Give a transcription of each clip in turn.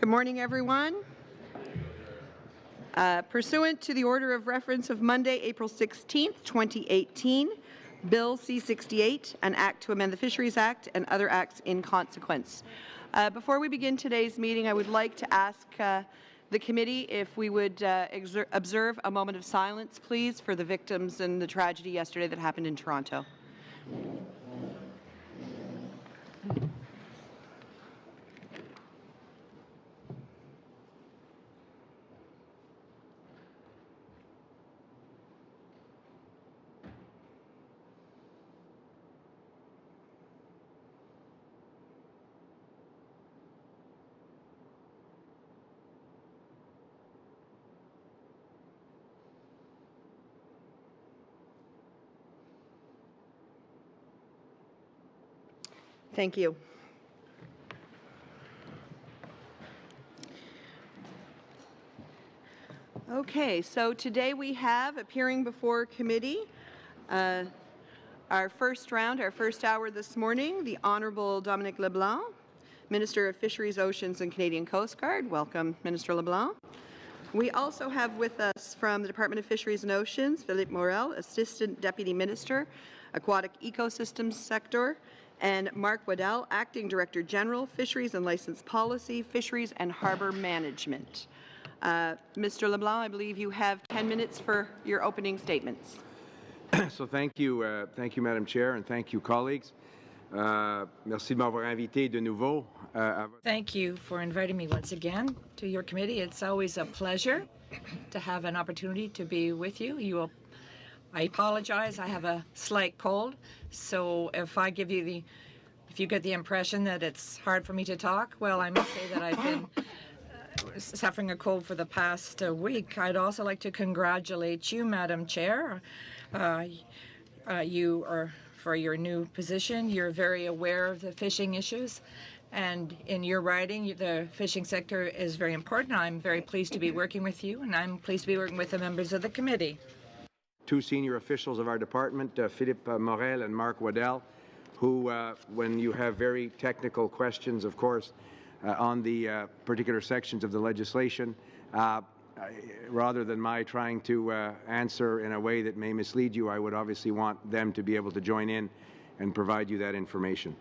Good morning, everyone. Pursuant to the order of reference of Monday, April 16th, 2018, Bill C-68, an act to amend the Fisheries Act and other acts in consequence. Before we begin today's meeting, I would like to ask the committee if we would observe a moment of silence, please, for the victims in the tragedy yesterday that happened in Toronto. Thank you. Okay, so today we have appearing before committee our first hour this morning, the Honourable Dominic LeBlanc, Minister of Fisheries, Oceans and Canadian Coast Guard. Welcome, Minister LeBlanc. We also have with us from the Department of Fisheries and Oceans, Philippe Morel, Assistant Deputy Minister, Aquatic Ecosystems Sector, and Mark Waddell, Acting Director General, Fisheries and License Policy, Fisheries and Harbour Management. Mr. LeBlanc, I believe you have 10 minutes for your opening statements. So thank you, Madam Chair, and thank you, colleagues. Merci de m'avoir invité de nouveau. Thank you for inviting me once again to your committee. It's always a pleasure to have an opportunity to be with you. I apologize, I have a slight cold, so if you get the impression that it's hard for me to talk, well, I must say that I've been suffering a cold for the past week. I'd also like to congratulate you, Madam Chair. You are, for your new position, you're very aware of the fishing issues, and in your writing, the fishing sector is very important. I'm very pleased to be working with you, and I'm pleased to be working with the members of the committee. Two senior officials of our department, Philippe Morel and Mark Waddell, who, when you have very technical questions, of course, on the particular sections of the legislation, rather than my trying to answer in a way that may mislead you, I would obviously want them to be able to join in and provide you that information.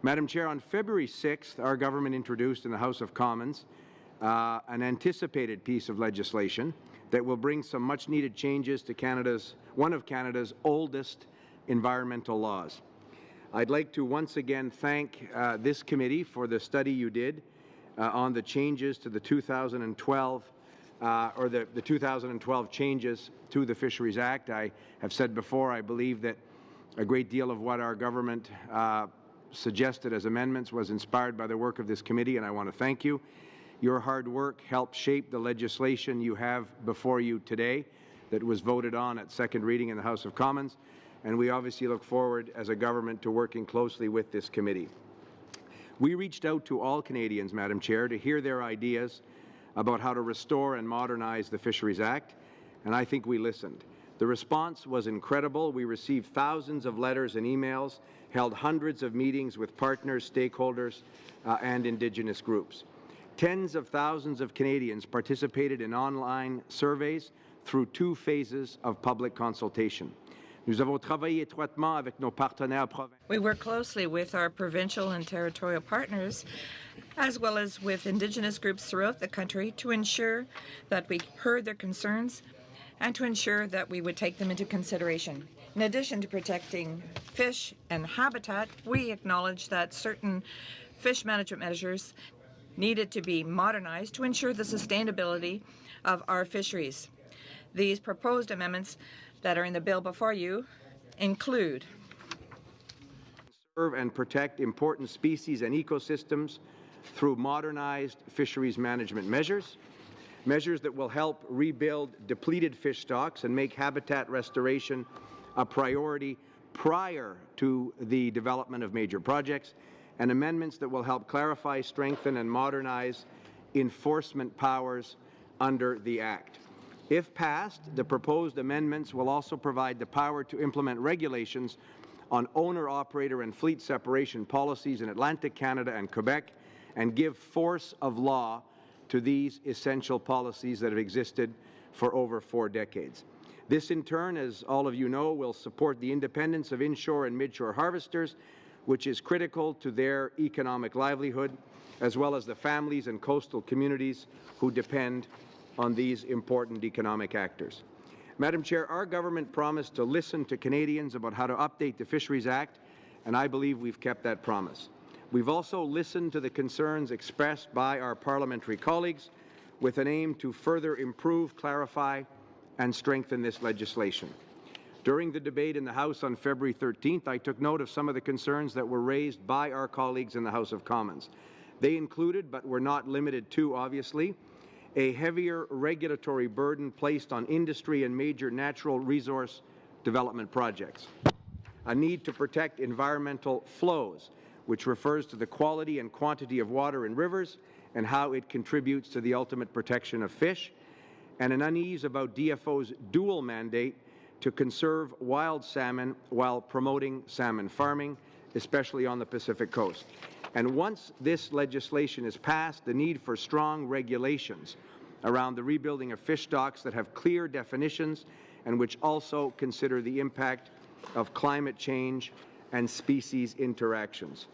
Madam Chair, on February 6th, our government introduced in the House of Commons an anticipated piece of legislation that will bring some much-needed changes to one of Canada's oldest environmental laws. I'd like to once again thank this committee for the study you did on the changes to the 2012 the 2012 changes to the Fisheries Act. I have said before, I believe that a great deal of what our government suggested as amendments was inspired by the work of this committee, and I want to thank you. Your hard work helped shape the legislation you have before you today that was voted on at second reading in the House of Commons, and we obviously look forward as a government to working closely with this committee. We reached out to all Canadians, Madam Chair, to hear their ideas about how to restore and modernize the Fisheries Act, and I think we listened. The response was incredible. We received thousands of letters and emails, held hundreds of meetings with partners, stakeholders, and Indigenous groups. Tens of thousands of Canadians participated in online surveys through 2 phases of public consultation. We work closely with our provincial and territorial partners, as well as with Indigenous groups throughout the country, to ensure that we heard their concerns and to ensure that we would take them into consideration. In addition to protecting fish and habitat, we acknowledge that certain fish management measures needed to be modernized to ensure the sustainability of our fisheries. These proposed amendments that are in the bill before you include conserve and protect important species and ecosystems through modernized fisheries management measures that will help rebuild depleted fish stocks and make habitat restoration a priority prior to the development of major projects, and amendments that will help clarify, strengthen, and modernize enforcement powers under the Act. If passed, the proposed amendments will also provide the power to implement regulations on owner, operator, and fleet separation policies in Atlantic Canada and Quebec, and give force of law to these essential policies that have existed for over 4 decades. This, in turn, as all of you know, will support the independence of inshore and midshore harvesters, which is critical to their economic livelihood, as well as the families and coastal communities who depend on these important economic actors. Madam Chair, our government promised to listen to Canadians about how to update the Fisheries Act, and I believe we've kept that promise. We've also listened to the concerns expressed by our parliamentary colleagues with an aim to further improve, clarify, and strengthen this legislation. During the debate in the House on February 13th, I took note of some of the concerns that were raised by our colleagues in the House of Commons. They included, but were not limited to, obviously, a heavier regulatory burden placed on industry and major natural resource development projects, a need to protect environmental flows, which refers to the quality and quantity of water in rivers and how it contributes to the ultimate protection of fish, and an unease about DFO's dual mandate to conserve wild salmon while promoting salmon farming, especially on the Pacific coast. And once this legislation is passed, the need for strong regulations around the rebuilding of fish stocks that have clear definitions and which also consider the impact of climate change and species interactions.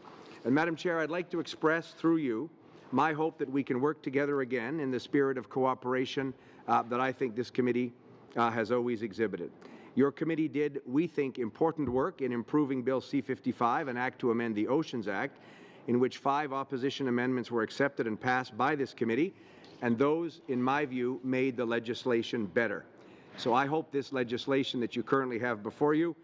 And Madam Chair, I'd like to express through you my hope that we can work together again in the spirit of cooperation that I think this committee has always exhibited. Your committee did, we think, important work in improving Bill C-55, an act to amend the Oceans Act, in which 5 opposition amendments were accepted and passed by this committee, and those, in my view, made the legislation better. So I hope this legislation that you currently have before you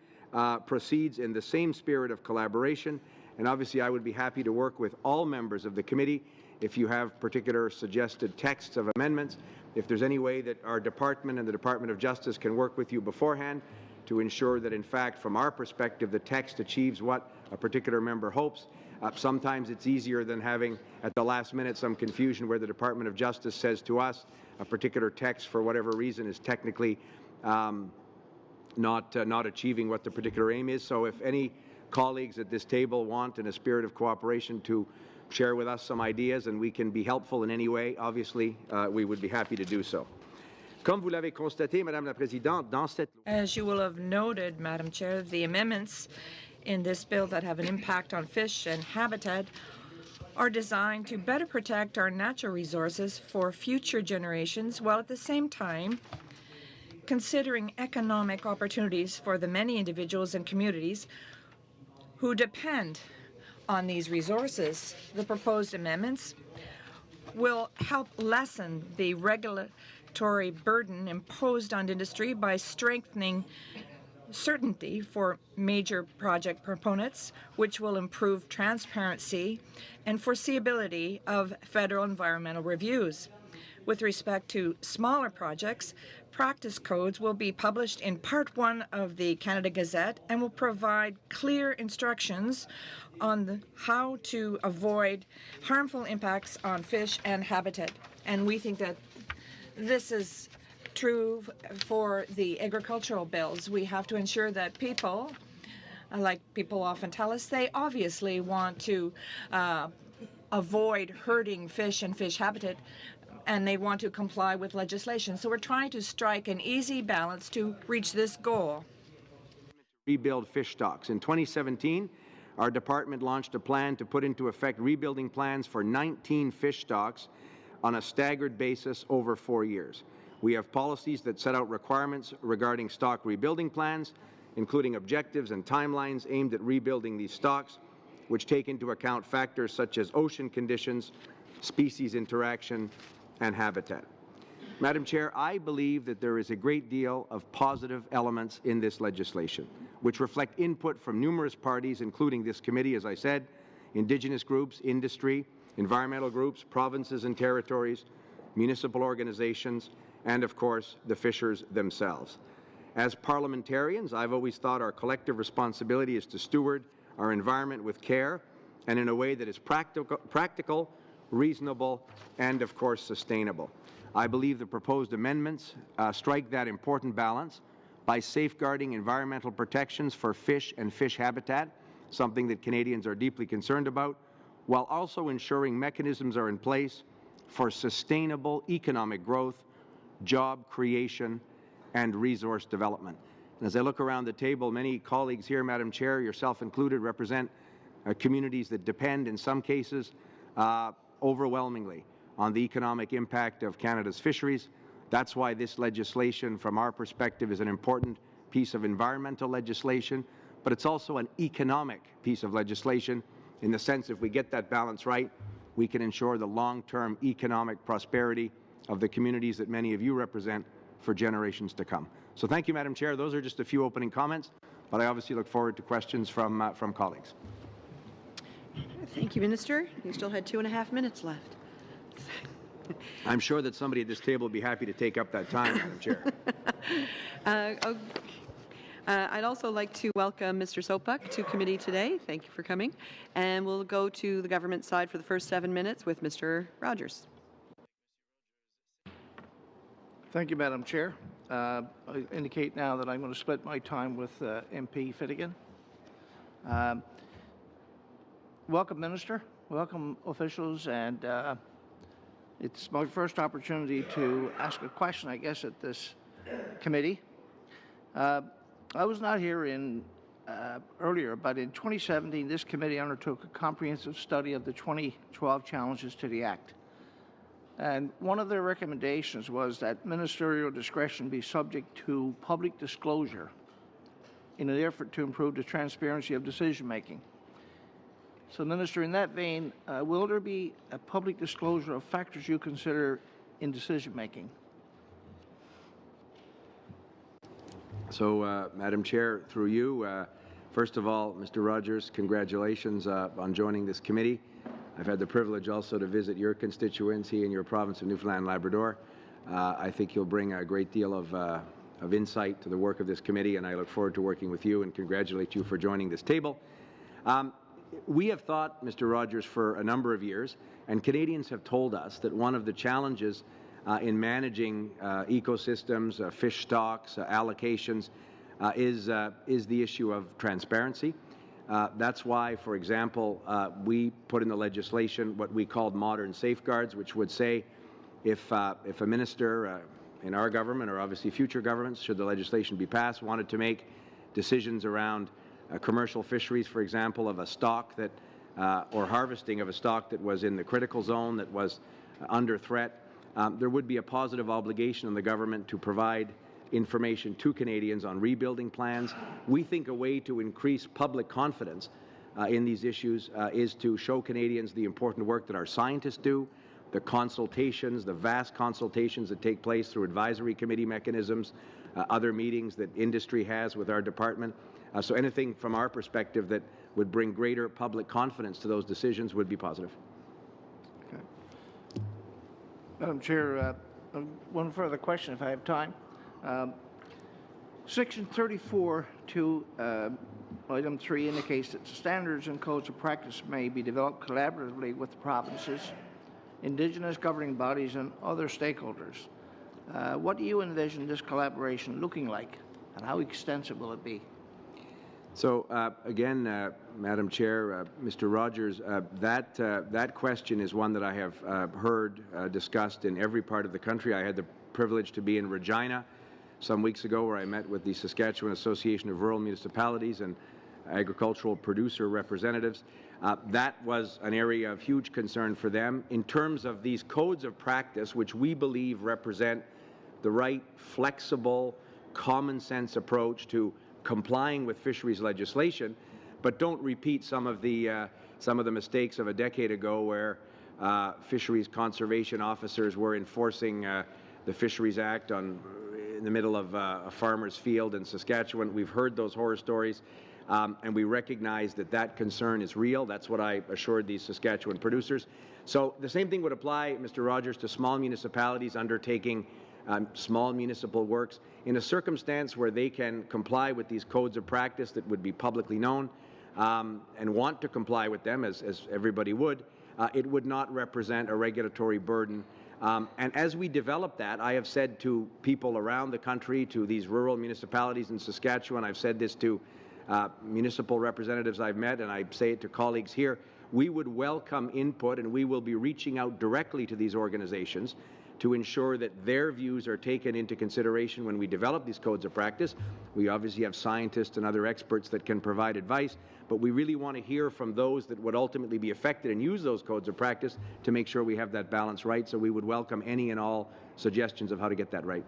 proceeds in the same spirit of collaboration, and obviously I would be happy to work with all members of the committee if you have particular suggested texts of amendments. If there's any way that our department and the Department of Justice can work with you beforehand to ensure that, in fact, from our perspective, the text achieves what a particular member hopes. Sometimes it's easier than having, at the last minute, some confusion where the Department of Justice says to us a particular text, for whatever reason, is technically not achieving what the particular aim is. So if any colleagues at this table want, in a spirit of cooperation, to share with us some ideas and we can be helpful in any way, obviously, we would be happy to do so. Comme vous l'avez constaté, Madame la Présidente, dans cette... As you will have noted, Madam Chair, the amendments in this bill that have an impact on fish and habitat are designed to better protect our natural resources for future generations, while at the same time considering economic opportunities for the many individuals and communities who depend on these resources. The proposed amendments will help lessen the regulatory burden imposed on industry by strengthening certainty for major project proponents, which will improve transparency and foreseeability of federal environmental reviews. With respect to smaller projects, practice codes will be published in Part 1 of the Canada Gazette and will provide clear instructions on how to avoid harmful impacts on fish and habitat. And we think that this is true for the agricultural bills. We have to ensure that people, like people often tell us, they obviously want to avoid hurting fish and fish habitat, and they want to comply with legislation. So we're trying to strike an easy balance to reach this goal. Rebuild fish stocks. In 2017, our department launched a plan to put into effect rebuilding plans for 19 fish stocks on a staggered basis over 4 years. We have policies that set out requirements regarding stock rebuilding plans, including objectives and timelines aimed at rebuilding these stocks, which take into account factors such as ocean conditions, species interaction, and habitat. Madam Chair, I believe that there is a great deal of positive elements in this legislation, which reflect input from numerous parties, including this committee, as I said, Indigenous groups, industry, environmental groups, provinces and territories, municipal organizations, and, of course, the fishers themselves. As parliamentarians, I've always thought our collective responsibility is to steward our environment with care and in a way that is practical, reasonable, and, of course, sustainable. I believe the proposed amendments strike that important balance by safeguarding environmental protections for fish and fish habitat, something that Canadians are deeply concerned about, while also ensuring mechanisms are in place for sustainable economic growth, job creation, and resource development. And as I look around the table, many colleagues here, Madam Chair, yourself included, represent communities that depend, in some cases, overwhelmingly on the economic impact of Canada's fisheries. That's why this legislation, from our perspective, is an important piece of environmental legislation, but it's also an economic piece of legislation in the sense if we get that balance right, we can ensure the long-term economic prosperity of the communities that many of you represent for generations to come. So thank you, Madam Chair. Those are just a few opening comments, but I obviously look forward to questions from colleagues. Thank you, Minister. You still had 2.5 minutes left. I'm sure that somebody at this table would be happy to take up that time, Madam Chair. I'd also like to welcome Mr. Sopuk to committee today. Thank you for coming. And we'll go to the government side for the first 7 minutes with Mr. Rogers. Thank you, Madam Chair. I indicate now that I'm going to split my time with MP Finnegan. Welcome, Minister. Welcome, officials. And it's my first opportunity to ask a question, I guess, at this committee. I was not here earlier, but in 2017, this committee undertook a comprehensive study of the 2012 challenges to the Act. And one of their recommendations was that ministerial discretion be subject to public disclosure in an effort to improve the transparency of decision-making. So, Minister, in that vein, will there be a public disclosure of factors you consider in decision-making? So, Madam Chair, through you, first of all, Mr. Rogers, congratulations on joining this committee. I've had the privilege also to visit your constituency in your province of Newfoundland and Labrador. I think you'll bring a great deal of insight to the work of this committee, and I look forward to working with you and congratulate you for joining this table. We have thought, Mr. Rogers, for a number of years, and Canadians have told us that one of the challenges in managing ecosystems, fish stocks, allocations, is the issue of transparency. That's why, for example, we put in the legislation what we called modern safeguards, which would say if a minister in our government, or obviously future governments, should the legislation be passed, wanted to make decisions around commercial fisheries, for example, of a stock that, or harvesting of a stock that was in the critical zone, that was under threat, there would be a positive obligation on the government to provide information to Canadians on rebuilding plans. We think a way to increase public confidence in these issues is to show Canadians the important work that our scientists do, the consultations, the vast consultations that take place through advisory committee mechanisms, other meetings that industry has with our department. So anything from our perspective that would bring greater public confidence to those decisions would be positive. Okay. Madam Chair, one further question if I have time. Section 34 to item 3 indicates that standards and codes of practice may be developed collaboratively with the provinces, Indigenous governing bodies, and other stakeholders. What do you envision this collaboration looking like, and how extensive will it be? So again, Madam Chair, Mr. Rogers, that question is one that I have heard discussed in every part of the country. I had the privilege to be in Regina some weeks ago, where I met with the Saskatchewan Association of Rural Municipalities and agricultural producer representatives. That was an area of huge concern for them in terms of these codes of practice, which we believe represent the right, flexible, common sense approach to complying with fisheries legislation, but don't repeat some of the mistakes of a decade ago, where fisheries conservation officers were enforcing the Fisheries Act in the middle of a farmer's field in Saskatchewan. We've heard those horror stories, and we recognize that that concern is real. That's what I assured these Saskatchewan producers. So the same thing would apply, Mr. Rogers, to small municipalities undertaking small municipal works. In a circumstance where they can comply with these codes of practice that would be publicly known and want to comply with them, as everybody would, it would not represent a regulatory burden. And as we develop that, I have said to people around the country, to these rural municipalities in Saskatchewan, I've said this to municipal representatives I've met, and I say it to colleagues here, we would welcome input, and we will be reaching out directly to these organizations to ensure that their views are taken into consideration when we develop these codes of practice. We obviously have scientists and other experts that can provide advice, but we really want to hear from those that would ultimately be affected and use those codes of practice to make sure we have that balance right. So we would welcome any and all suggestions of how to get that right.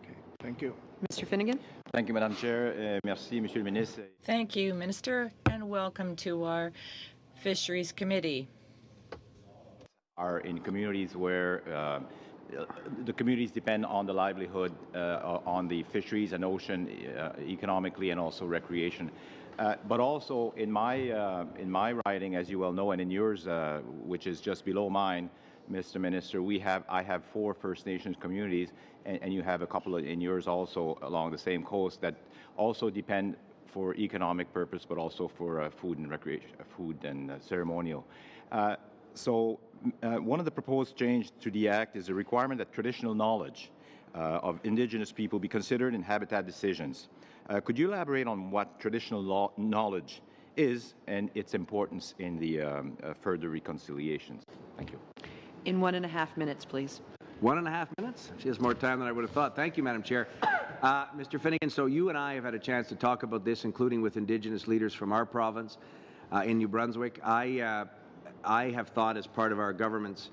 Okay, thank you. Mr. Finnegan? Thank you, Madam Chair. Merci, Monsieur le Ministre. Thank you, Minister, and welcome to our Fisheries Committee. Are in communities where the communities depend on the livelihood on the fisheries and ocean economically and also recreation. But also in my riding, as you well know, and in yours, which is just below mine, Mr. Minister, I have 4 First Nations communities, and you have a couple in yours also along the same coast that also depend for economic purpose, but also for food and recreation, food and ceremonial. So one of the proposed changes to the Act is a requirement that traditional knowledge of Indigenous people be considered in habitat decisions. Could you elaborate on what traditional knowledge is and its importance in the further reconciliations? Thank you. In 1.5 minutes, please. 1.5 minutes? She has more time than I would have thought. Thank you, Madam Chair. Mr. Finnegan, so you and I have had a chance to talk about this, including with Indigenous leaders from our province in New Brunswick. I have thought, as part of our government's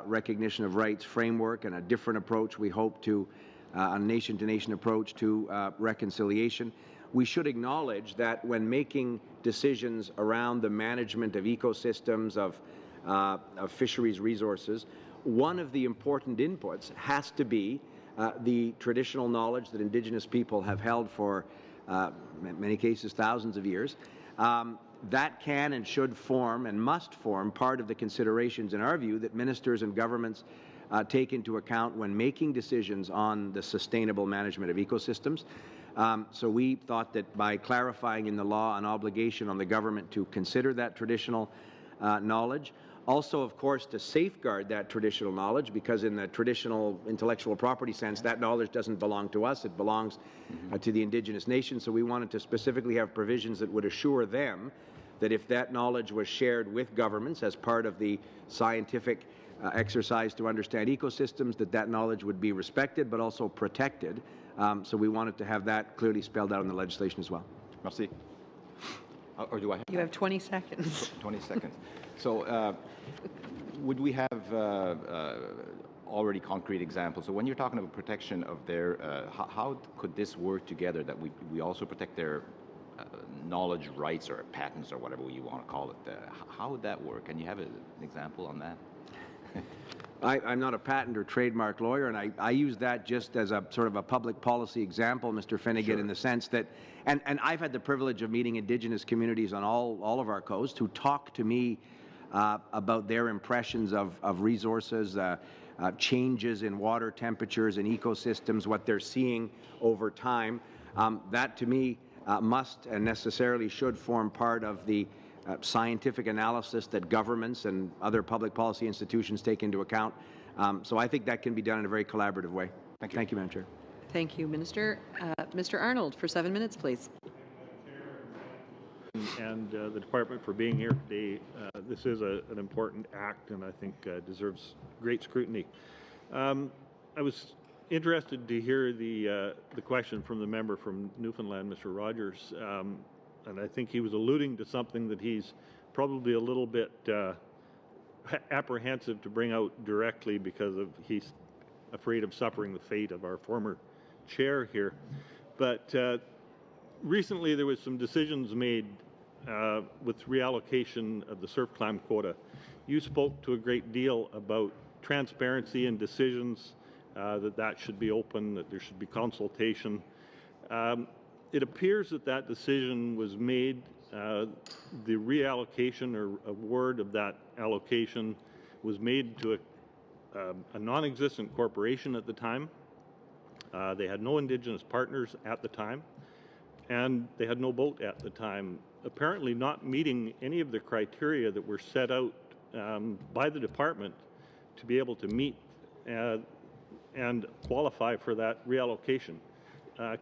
recognition of rights framework and a different approach we hope to, a nation-to-nation approach to reconciliation, we should acknowledge that when making decisions around the management of ecosystems, of fisheries resources, one of the important inputs has to be the traditional knowledge that Indigenous people have held for, in many cases, thousands of years. That can and should form and must form part of the considerations, in our view, that ministers and governments take into account when making decisions on the sustainable management of ecosystems. So we thought that by clarifying in the law an obligation on the government to consider that traditional knowledge, also, of course, to safeguard that traditional knowledge, because in the traditional intellectual property sense, that knowledge doesn't belong to us, it belongs to the Indigenous nations. So we wanted to specifically have provisions that would assure them that if that knowledge was shared with governments as part of the scientific exercise to understand ecosystems, that knowledge would be respected but also protected. So we wanted to have that clearly spelled out in the legislation as well. Merci. Or do I have? You have 20 seconds. 20 seconds. So would we have already concrete examples? So when you're talking about protection of their, how could this work together, that we also protect their knowledge rights or patents or whatever you want to call it? How would that work? Can you have an example on that? I'm not a patent or trademark lawyer, and I use that just as a sort of a public policy example, Mr. Finnegan, in the sense that, and I've had the privilege of meeting Indigenous communities on all of our coasts who talk to me about their impressions of resources, changes in water temperatures and ecosystems, what they're seeing over time. That, to me, must and necessarily should form part of the scientific analysis that governments and other public policy institutions take into account. So I think that can be done in a very collaborative way. Thank you. Thank you, Madam Chair. Thank you, Minister. Mr. Arnold, for 7 minutes, please. And the department for being here today. This is an important act, and I think deserves great scrutiny. I was interested to hear the question from the member from Newfoundland, Mr. Rogers, and I think he was alluding to something that he's probably a little bit apprehensive to bring out directly because he's afraid of suffering the fate of our former chair here. But recently there was some decisions made with reallocation of the surf climb quota. You spoke to a great deal about transparency in decisions, that should be open, that there should be consultation. It appears that decision was made, the reallocation or award of that allocation was made to a non-existent corporation at the time. They had no Indigenous partners at the time, and they had no boat at the time, apparently not meeting any of the criteria that were set out by the department to be able to meet and qualify for that reallocation.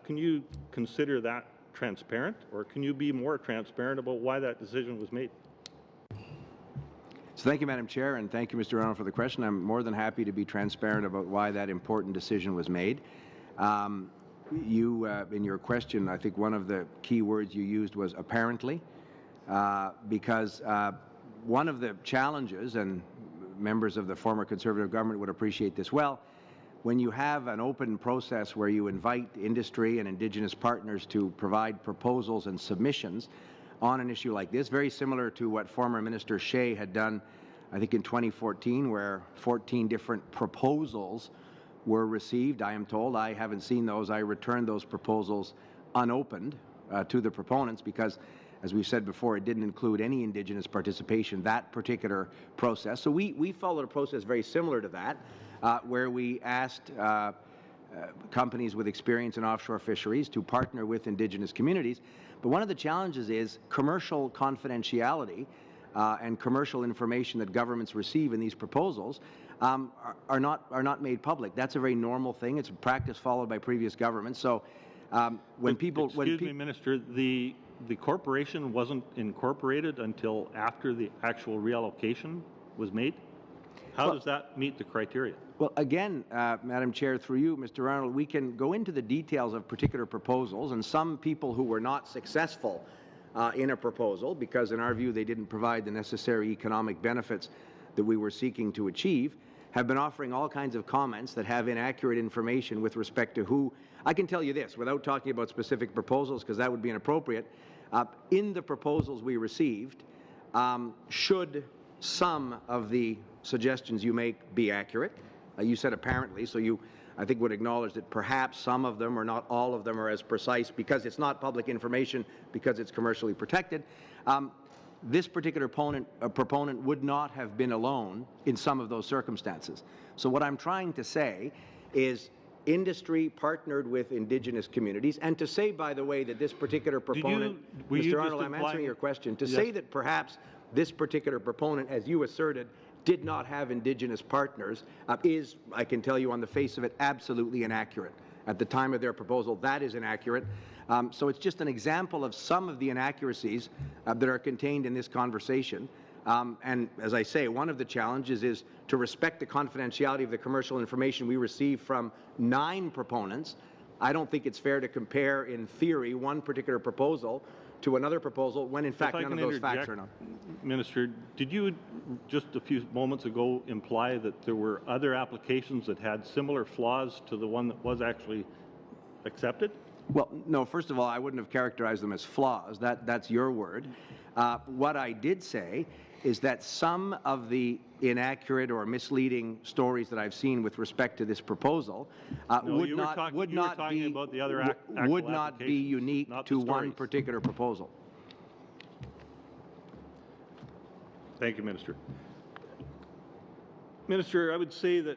Can you consider that transparent, or can you be more transparent about why that decision was made? So thank you, Madam Chair, and thank you, Mr. Arnold, for the question. I'm more than happy to be transparent about why that important decision was made. In your question, I think one of the key words you used was apparently, because one of the challenges, and members of the former Conservative government would appreciate this well, when you have an open process where you invite industry and Indigenous partners to provide proposals and submissions on an issue like this, very similar to what former Minister Shea had done, I think in 2014, where 14 different proposals were received. I am told, I haven't seen those. I returned those proposals unopened to the proponents because, as we've said before, it didn't include any Indigenous participation, that particular process. So we followed a process very similar to that, where we asked companies with experience in offshore fisheries to partner with Indigenous communities. But one of the challenges is commercial confidentiality and commercial information that governments receive in these proposals are not made public. That's a very normal thing. It's a practice followed by previous governments. So when people... Excuse me, Minister, the corporation wasn't incorporated until after the actual reallocation was made? How does that meet the criteria? Well, again, Madam Chair, through you, Mr. Arnold, we can go into the details of particular proposals, and some people who were not successful in a proposal, because in our view they didn't provide the necessary economic benefits that we were seeking to achieve, have been offering all kinds of comments that have inaccurate information with respect to who. I can tell you this, without talking about specific proposals, because that would be inappropriate. In the proposals we received, should some of the suggestions you make be accurate, you said apparently, so you, I think, would acknowledge that perhaps some of them or not all of them are as precise because it's not public information, because it's commercially protected. This particular proponent would not have been alone in some of those circumstances. So what I'm trying to say is industry partnered with Indigenous communities, and to say, by the way, that this particular proponent, Mr. Arnold, I'm answering your question, to say that perhaps this particular proponent, as you asserted, did not have Indigenous partners is, I can tell you on the face of it, absolutely inaccurate. At the time of their proposal, that is inaccurate. So it's just an example of some of the inaccuracies that are contained in this conversation. And as I say, one of the challenges is to respect the confidentiality of the commercial information we receive from 9 proponents. I don't think it's fair to compare, in theory, one particular proposal to another proposal when, in fact, none of those facts are known. Minister, did you just a few moments ago imply that there were other applications that had similar flaws to the one that was actually accepted? Well, no, first of all, I wouldn't have characterized them as flaws. That's your word. What I did say is that some of the inaccurate or misleading stories that I've seen with respect to this proposal would not be unique to one particular proposal. Thank you, Minister. Minister, I would say that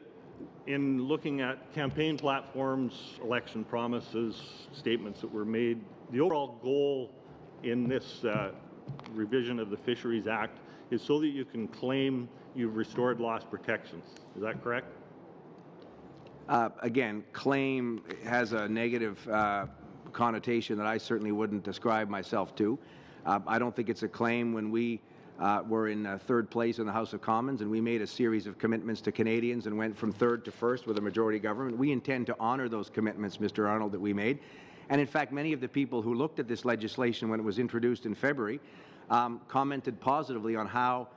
in looking at campaign platforms, election promises, statements that were made, the overall goal in this revision of the Fisheries Act is so that you can claim you've restored lost protections. Is that correct? Again, claim has a negative connotation that I certainly wouldn't describe myself to. I don't think it's a claim. When we were in 3rd place in the House of Commons and we made a series of commitments to Canadians and went from 3rd to 1st with a majority government, we intend to honour those commitments, Mr. Arnold, that we made. And in fact, many of the people who looked at this legislation when it was introduced in February commented positively on how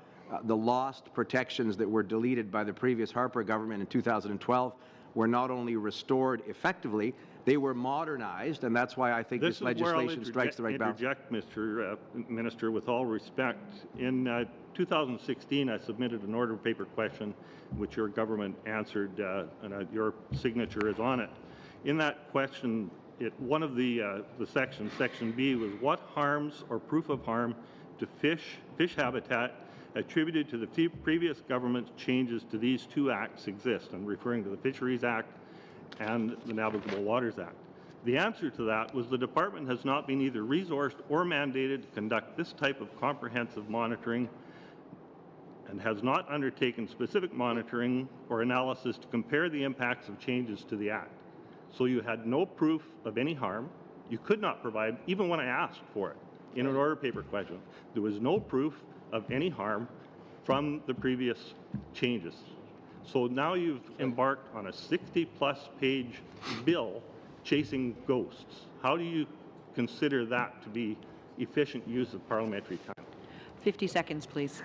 the lost protections that were deleted by the previous Harper government in 2012 were not only restored effectively, they were modernized, and that's why I think this legislation strikes the right balance. Mr. Minister, with all respect. In 2016, I submitted an order paper question, which your government answered, and your signature is on it. In that question, one of the sections, Section B, was what harms or proof of harm to fish habitat attributed to the previous government's changes to these 2 acts exist, and referring to the Fisheries Act and the Navigable Waters Act. The answer to that was the department has not been either resourced or mandated to conduct this type of comprehensive monitoring and has not undertaken specific monitoring or analysis to compare the impacts of changes to the Act. So you had no proof of any harm. You could not provide, even when I asked for it in an order paper question, there was no proof of any harm from the previous changes. So now you've embarked on a 60-plus page bill chasing ghosts. How do you consider that to be efficient use of parliamentary time? 50 seconds, please.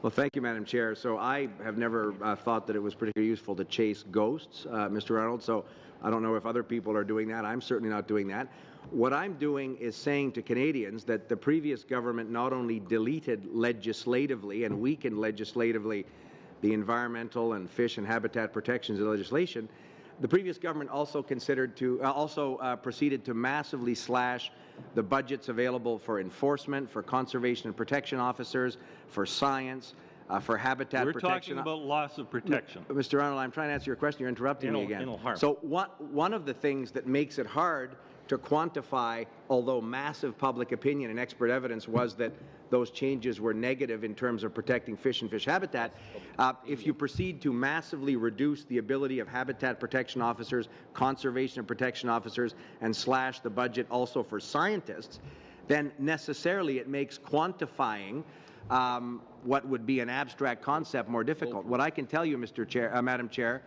Well, thank you, Madam Chair. So I have never thought that it was particularly useful to chase ghosts, Mr. Arnold, so I don't know if other people are doing that. I'm certainly not doing that. What I'm doing is saying to Canadians that the previous government not only deleted legislatively and weakened legislatively the environmental and fish and habitat protections of legislation, the previous government also proceeded to massively slash the budgets available for enforcement, for conservation and protection officers, for science, for habitat protection. We're talking about loss of protection. Mr. Arnold, I'm trying to answer your question. You're interrupting me again. So one of the things that makes it hard to quantify, although massive public opinion and expert evidence was that those changes were negative in terms of protecting fish and fish habitat, if you proceed to massively reduce the ability of habitat protection officers, conservation and protection officers, and slash the budget also for scientists, then necessarily it makes quantifying what would be an abstract concept more difficult. What I can tell you, Madam Chair,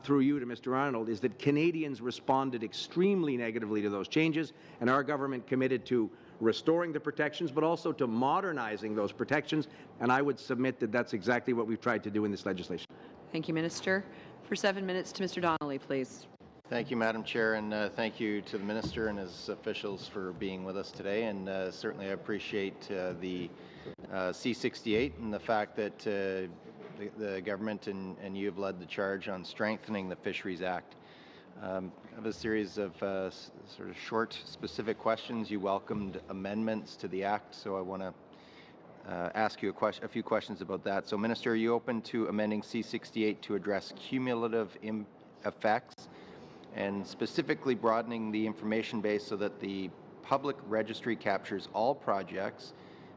through you to Mr. Arnold, is that Canadians responded extremely negatively to those changes, and our government committed to restoring the protections, but also to modernizing those protections, and I would submit that that's exactly what we've tried to do in this legislation. Thank you, Minister. For 7 minutes to Mr. Donnelly, please. Thank you, Madam Chair, and thank you to the Minister and his officials for being with us today, and certainly I appreciate the C-68 and the fact that the government and you have led the charge on strengthening the Fisheries Act. I have a series of sort of short, specific questions. You welcomed amendments to the Act, so I want to ask you a few questions about that. So, Minister, are you open to amending C-68 to address cumulative effects and specifically broadening the information base so that the public registry captures all projects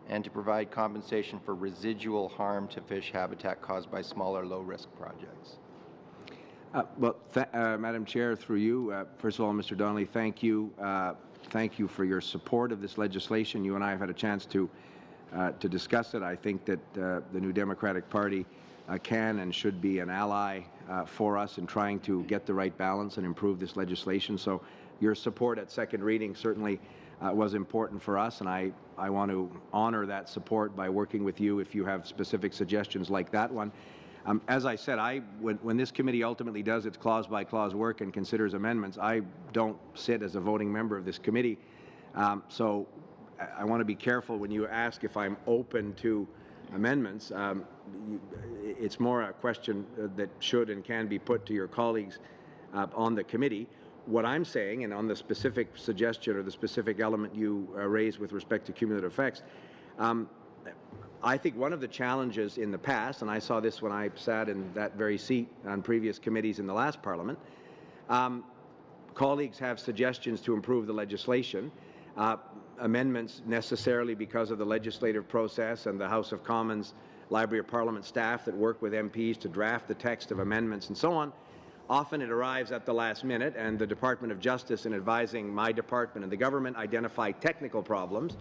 and to provide compensation for residual harm to fish habitat caused by smaller, low-risk projects? Madam Chair, through you, first of all, Mr. Donnelly, thank you. Thank you for your support of this legislation. You and I have had a chance to discuss it. I think that the New Democratic Party can and should be an ally for us in trying to get the right balance and improve this legislation. So your support at second reading certainly was important for us, and I want to honor that support by working with you if you have specific suggestions like that one. As I said, when this committee ultimately does its clause-by-clause work and considers amendments, I don't sit as a voting member of this committee. So I want to be careful when you ask if I'm open to amendments. It's more a question that should and can be put to your colleagues on the committee. What I'm saying, and on the specific suggestion or the specific element you raised with respect to cumulative effects, I think one of the challenges in the past, and I saw this when I sat in that very seat on previous committees in the last Parliament, colleagues have suggestions to improve the legislation. Amendments necessarily because of the legislative process and the House of Commons, Library of Parliament staff that work with MPs to draft the text of amendments and so on. Often it arrives at the last minute, and the Department of Justice, in advising my department and the government, identify technical problems,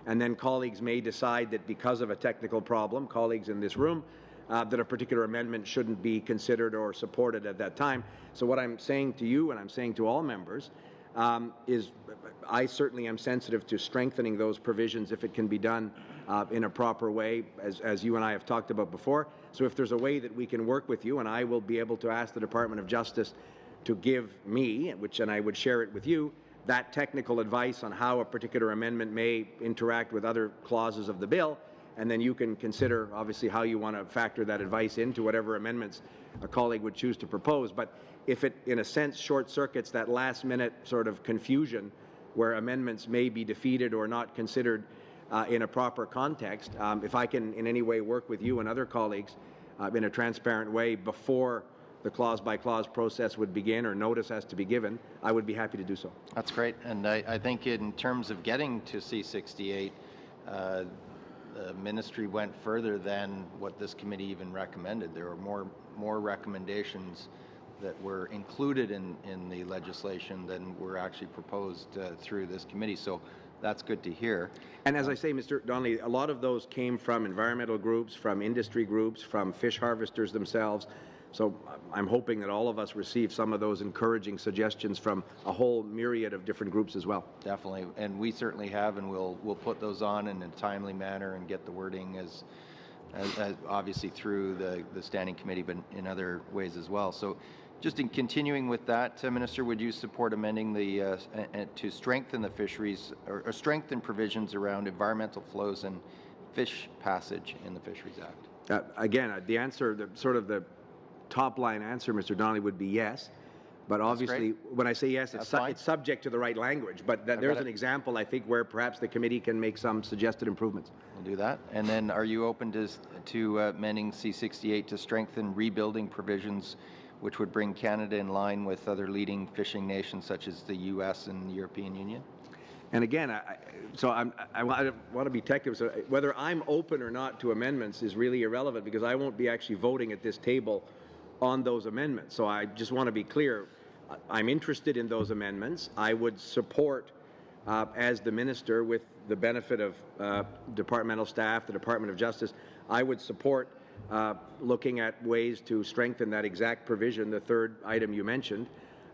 and then colleagues may decide that because of a technical problem, colleagues in this room, that a particular amendment shouldn't be considered or supported at that time. So what I'm saying to you, and I'm saying to all members, is I certainly am sensitive to strengthening those provisions if it can be done in a proper way, as you and I have talked about before. So if there's a way that we can work with you, and I will be able to ask the Department of Justice to give me, and I would share it with you, that technical advice on how a particular amendment may interact with other clauses of the bill, and then you can consider, obviously, how you want to factor that advice into whatever amendments a colleague would choose to propose. But if it, in a sense, short-circuits that last-minute sort of confusion where amendments may be defeated or not considered in a proper context, if I can in any way work with you and other colleagues in a transparent way before the clause-by-clause process would begin or notice has to be given, I would be happy to do so. That's great. And I think in terms of getting to C-68, the ministry went further than what this committee even recommended. There were more recommendations that were included in the legislation than were actually proposed through this committee. So that's good to hear. And as I say, Mr. Donnelly, a lot of those came from environmental groups, from industry groups, from fish harvesters themselves. So I'm hoping that all of us receive some of those encouraging suggestions from a whole myriad of different groups as well. Definitely, and we certainly have, and we'll put those on in a timely manner and get the wording as obviously through the standing committee, but in other ways as well. So just in continuing with that, Minister, would you support amending the to strengthen the fisheries or strengthen provisions around environmental flows and fish passage in the Fisheries Act? Again, the answer, the top line answer, Mr. Donnelly, would be yes. But obviously, when I say yes, it's subject to the right language. But there's an example, I think, where perhaps the committee can make some suggested improvements. We'll do that. And then are you open to amending C-68 to strengthen rebuilding provisions which would bring Canada in line with other leading fishing nations such as the U.S. and the European Union? And again, I want to be technical. So whether I'm open or not to amendments is really irrelevant because I won't be actually voting at this table on those amendments. So I just want to be clear. I'm interested in those amendments. I would support, as the minister, with the benefit of departmental staff, the Department of Justice, I would support looking at ways to strengthen that exact provision, the third item you mentioned,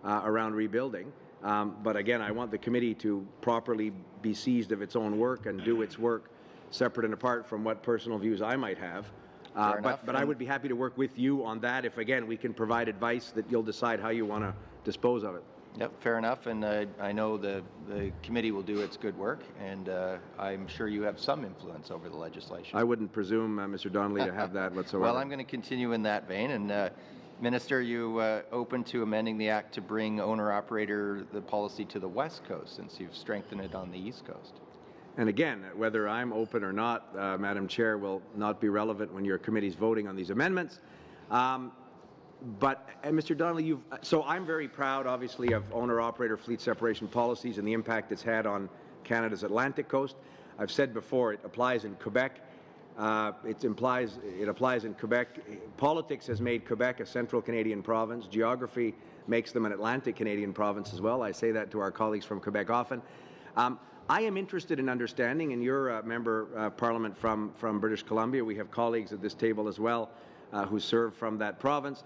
around rebuilding. But again, I want the committee to properly be seized of its own work and do its work separate and apart from what personal views I might have. But I would be happy to work with you on that if, again, we can provide advice that you'll decide how you want to dispose of it. Yep, fair enough. And I know the committee will do its good work, and I'm sure you have some influence over the legislation. I wouldn't presume, Mr. Donnelly, to have that whatsoever. Well, I'm going to continue in that vein. And Minister, you open to amending the Act to bring owner-operator the policy to the West Coast, since you've strengthened it on the East Coast? And again, whether I'm open or not, Madam Chair, will not be relevant when your committee's voting on these amendments. But, Mr. Donnelly, so I'm very proud, obviously, of owner-operator fleet separation policies and the impact it's had on Canada's Atlantic coast. I've said before, it applies in Quebec. It applies in Quebec. Politics has made Quebec a central Canadian province. Geography makes them an Atlantic Canadian province as well. I say that to our colleagues from Quebec often. I am interested in understanding, and you're a member of Parliament from British Columbia. We have colleagues at this table as well who serve from that province.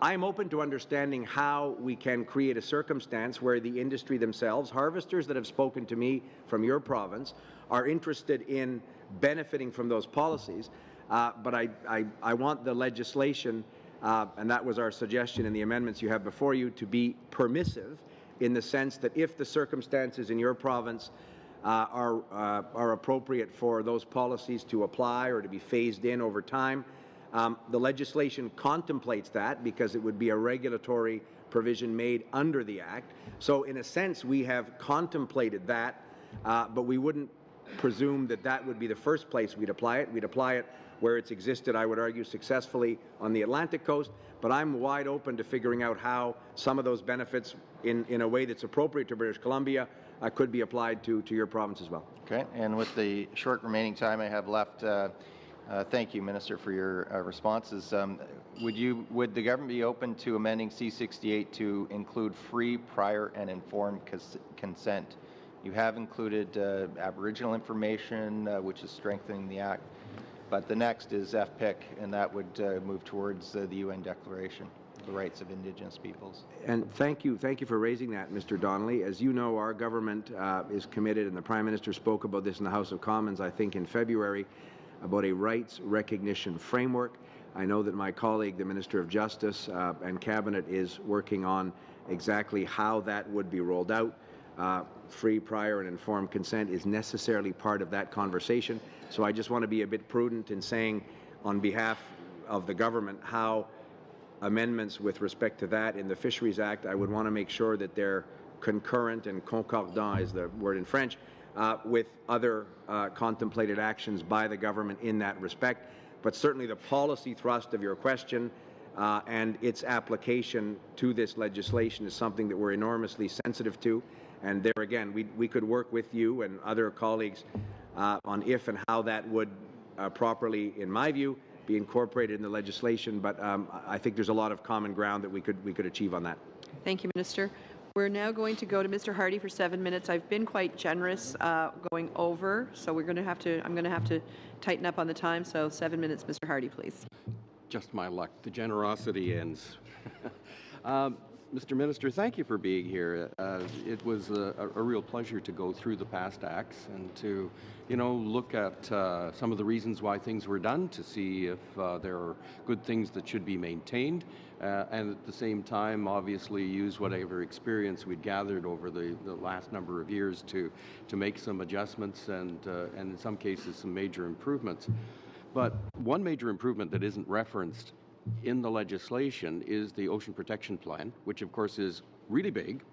I am open to understanding how we can create a circumstance where the industry themselves, harvesters that have spoken to me from your province, are interested in benefiting from those policies. But I want the legislation, and that was our suggestion in the amendments you have before you, to be permissive in the sense that if the circumstances in your province are appropriate for those policies to apply or to be phased in over time, the legislation contemplates that because it would be a regulatory provision made under the Act. So in a sense, we have contemplated that, but we wouldn't presume that that would be the first place we'd apply it. We'd apply it where it's existed, I would argue, successfully on the Atlantic coast, but I'm wide open to figuring out how some of those benefits in a way that's appropriate to British Columbia could be applied to your province as well. Okay, and with the short remaining time I have left, thank you, Minister, for your responses. Would the government be open to amending C-68 to include free, prior, and informed consent? You have included Aboriginal information, which is strengthening the Act, but the next is FPIC, and that would move towards the UN Declaration of the Rights of Indigenous Peoples. And thank you for raising that, Mr. Donnelly. As you know, our government is committed, and the Prime Minister spoke about this in the House of Commons, I think, in February, about a rights recognition framework. I know that my colleague, the Minister of Justice and Cabinet, is working on exactly how that would be rolled out. Free, prior, and informed consent is necessarily part of that conversation. So I just want to be a bit prudent in saying, on behalf of the government, how amendments with respect to that in the Fisheries Act, I would want to make sure that they're concurrent, and concordant is the word in French, with other contemplated actions by the government in that respect. But certainly the policy thrust of your question and its application to this legislation is something that we're enormously sensitive to. And there again, we could work with you and other colleagues on if and how that would properly, in my view, be incorporated in the legislation. But I think there's a lot of common ground that we could achieve on that. Thank you, Minister. We're now going to go to Mr. Hardy for 7 minutes. I've been quite generous going over, so I'm going to have to tighten up on the time. So 7 minutes, Mr. Hardy, please. Just my luck. The generosity ends. Mr. Minister, thank you for being here. It was a real pleasure to go through the past acts and to, look at some of the reasons why things were done, to see if there are good things that should be maintained, and at the same time, obviously, use whatever experience we'd gathered over the last number of years to make some adjustments and in some cases, some major improvements. But one major improvement that isn't referenced in the legislation is the Ocean Protection Plan, which of course is really big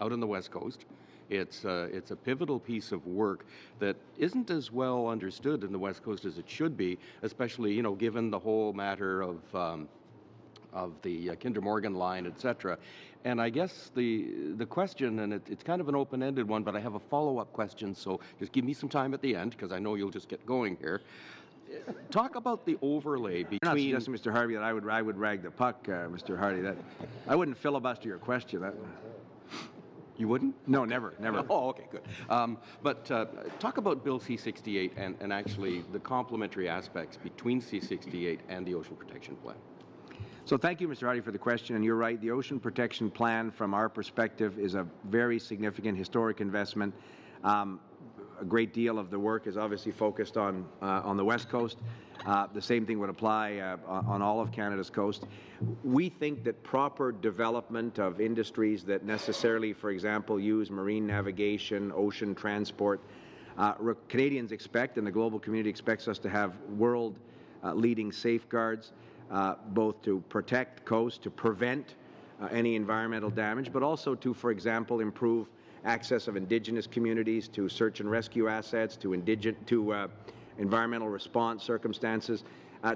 out on the West Coast. It's a pivotal piece of work that isn't as well understood in the West Coast as it should be, especially, given the whole matter of the Kinder Morgan line, etc. And I guess the question, and it's kind of an open-ended one, but I have a follow-up question, so just give me some time at the end, because I know you'll just get going here. Talk about the overlay between... You're not suggesting, Mr. Harvey, that I would rag the puck, Mr. Hardy. That I wouldn't filibuster your question. You wouldn't? No, never. Oh, okay, good. But talk about Bill C-68 and actually the complementary aspects between C-68 and the Ocean Protection Plan. So thank you, Mr. Hardy, for the question. And you're right, the Ocean Protection Plan, from our perspective, is a very significant historic investment. A great deal of the work is obviously focused on the West Coast. The same thing would apply on all of Canada's coast. We think that proper development of industries that necessarily, for example, use marine navigation, ocean transport, Canadians expect, and the global community expects us to have world-leading safeguards, both to protect coast, to prevent any environmental damage, but also to, for example, improve access of Indigenous communities to search and rescue assets, to environmental response circumstances,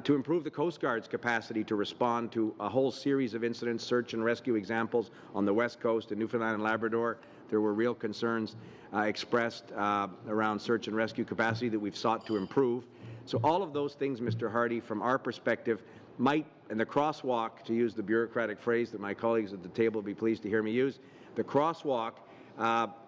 to improve the Coast Guard's capacity to respond to a whole series of incidents, search and rescue examples on the West Coast in Newfoundland and Labrador. There were real concerns expressed around search and rescue capacity that we've sought to improve. So all of those things, Mr. Hardy, from our perspective, might, and the crosswalk, to use the bureaucratic phrase that my colleagues at the table would be pleased to hear me use, the crosswalk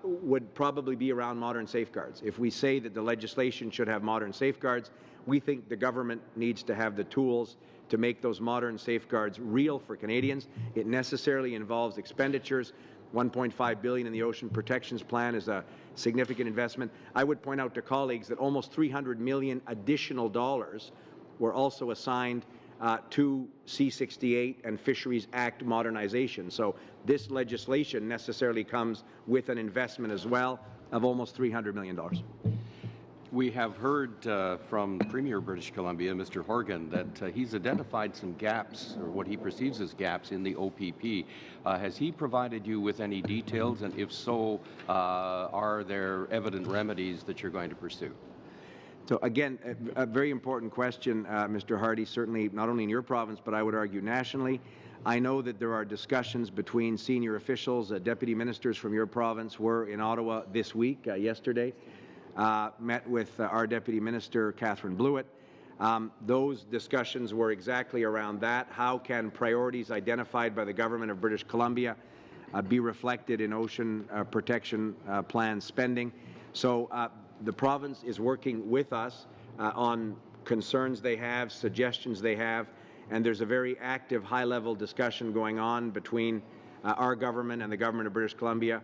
would probably be around modern safeguards. If we say that the legislation should have modern safeguards, we think the government needs to have the tools to make those modern safeguards real for Canadians. It necessarily involves expenditures. $1.5 billion in the Ocean Protections Plan is a significant investment. I would point out to colleagues that almost $300 million additional dollars were also assigned to C-68 and Fisheries Act modernization. So this legislation necessarily comes with an investment as well of almost $300 million. We have heard from the Premier of British Columbia, Mr. Horgan, that he's identified some gaps, or what he perceives as gaps, in the OPP. Has he provided you with any details, and if so, are there evident remedies that you're going to pursue? So again, a very important question, Mr. Hardy, certainly not only in your province, but I would argue nationally. I know that there are discussions between senior officials. Deputy ministers from your province were in Ottawa this week, yesterday, met with our Deputy Minister, Catherine Blewett. Those discussions were exactly around that. How can priorities identified by the Government of British Columbia be reflected in Ocean Protection Plan spending? So the province is working with us on concerns they have, suggestions they have, and there's a very active high-level discussion going on between our government and the Government of British Columbia.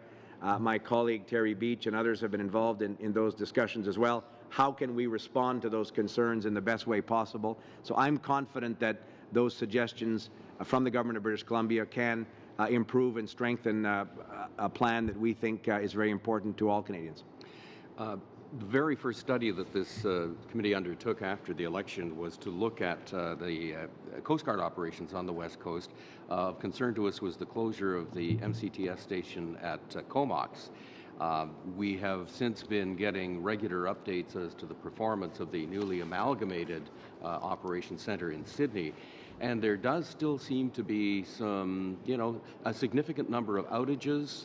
My colleague Terry Beach and others have been involved in those discussions as well. How can we respond to those concerns in the best way possible? So I'm confident that those suggestions from the Government of British Columbia can improve and strengthen a plan that we think is very important to all Canadians. The very first study that this committee undertook after the election was to look at the Coast Guard operations on the West Coast. Of concern to us was the closure of the MCTS station at Comox. We have since been getting regular updates as to the performance of the newly amalgamated operations center in Sydney. And there does still seem to be some, a significant number of outages,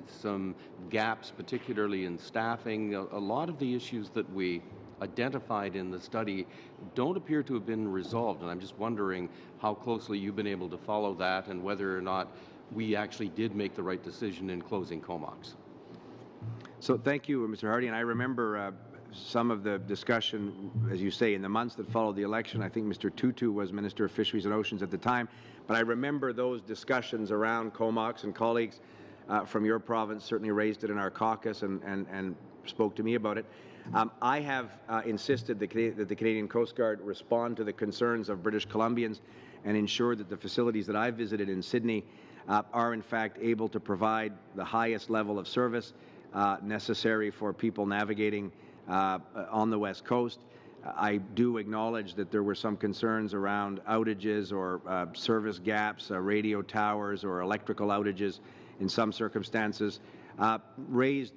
some gaps, particularly in staffing. A lot of the issues that we identified in the study don't appear to have been resolved. And I'm just wondering how closely you've been able to follow that and whether or not we actually did make the right decision in closing Comox. So thank you, Mr. Hardy. And I remember some of the discussion, as you say, in the months that followed the election. I think Mr. Tutu was Minister of Fisheries and Oceans at the time. But I remember those discussions around Comox, and colleagues from your province certainly raised it in our caucus and spoke to me about it. I have insisted that the Canadian Coast Guard respond to the concerns of British Columbians and ensure that the facilities that I've visited in Sydney are in fact able to provide the highest level of service necessary for people navigating on the West Coast. I do acknowledge that there were some concerns around outages or service gaps, radio towers or electrical outages in some circumstances, raised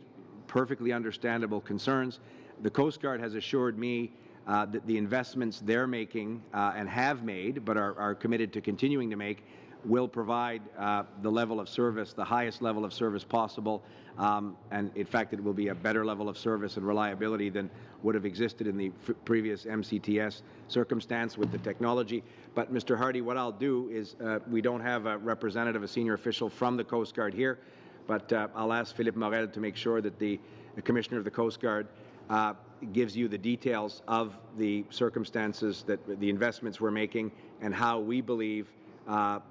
perfectly understandable concerns. The Coast Guard has assured me that the investments they're making and have made, but are committed to continuing to make, will provide the level of service, the highest level of service possible, and in fact it will be a better level of service and reliability than would have existed in the previous MCTS circumstance with the technology. But Mr. Hardy, what I'll do is, we don't have a representative, a senior official from the Coast Guard here, but I'll ask Philippe Morel to make sure that the Commissioner of the Coast Guard gives you the details of the circumstances, that the investments we're making, and how we believe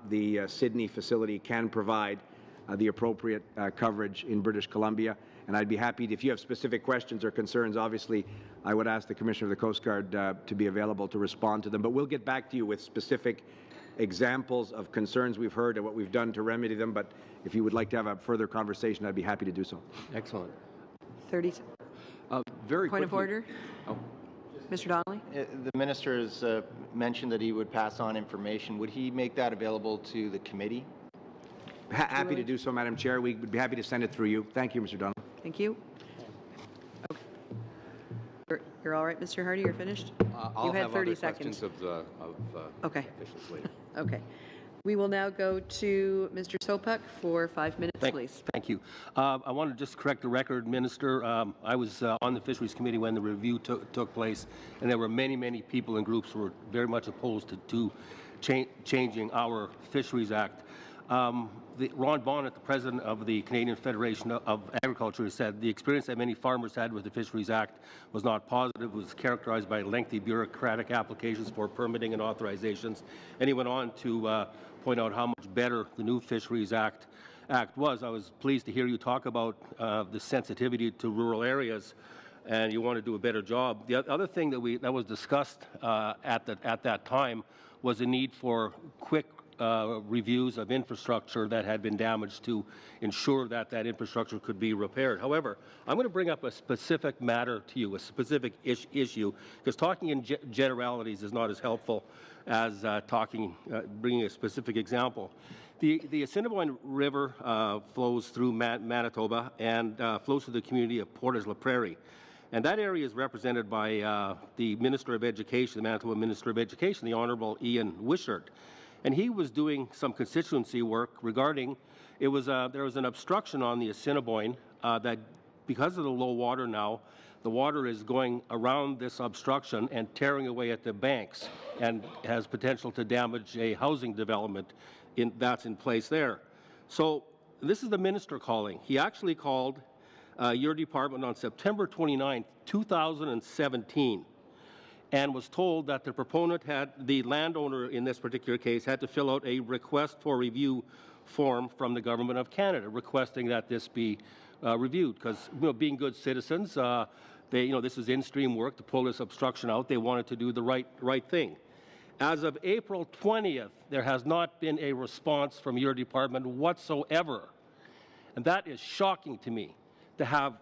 the Sydney facility can provide the appropriate coverage in British Columbia. And I'd be happy, if you have specific questions or concerns, obviously I would ask the Commissioner of the Coast Guard to be available to respond to them. But we'll get back to you with specific examples of concerns we've heard and what we've done to remedy them. But if you would like to have a further conversation, I'd be happy to do so. Excellent. 30. Very Point of quickly. order. Oh. Mr. Donnelly? The minister has mentioned that he would pass on information. Would he make that available to the committee? Happy to do so, Madam Chair. We would be happy to send it through you. Thank you, Mr. Donnelly. Thank you. Okay. You're all right, Mr. Hardy? You're finished? I'll you had have 30 other seconds. questions of Okay. officials later. Okay. We will now go to Mr. Sopak for 5 minutes, please. Thank you. I want to just correct the record, Minister. I was on the Fisheries Committee when the review took place, and there were many people and groups who were very much opposed to changing our Fisheries Act. Ron Bonnet, the president of the Canadian Federation of Agriculture, said the experience that many farmers had with the Fisheries Act was not positive. It was characterized by lengthy bureaucratic applications for permitting and authorizations. And he went on to point out how much better the new Fisheries Act was. I was pleased to hear you talk about the sensitivity to rural areas, and you want to do a better job. The other thing that was discussed at that time was the need for quick reviews of infrastructure that had been damaged to ensure that infrastructure could be repaired. However, I'm going to bring up a specific matter to you, a specific issue, because talking in generalities is not as helpful as bringing a specific example. The Assiniboine River flows through Manitoba and flows through the community of Portage-la-Prairie. And that area is represented by the Minister of Education, the Manitoba Minister of Education, the Honourable Ian Wishart. And he was doing some constituency work regarding, there was an obstruction on the Assiniboine that, because of the low water now, the water is going around this obstruction and tearing away at the banks and has potential to damage a housing development that's in place there. So this is the minister calling. He actually called your department on September 29, 2017. And was told that the proponent the landowner in this particular case, had to fill out a request for review form from the Government of Canada, requesting that this be reviewed. Because, being good citizens, this is in-stream work to pull this obstruction out. They wanted to do the right thing. As of April 20th, there has not been a response from your department whatsoever. And that is shocking to me, to have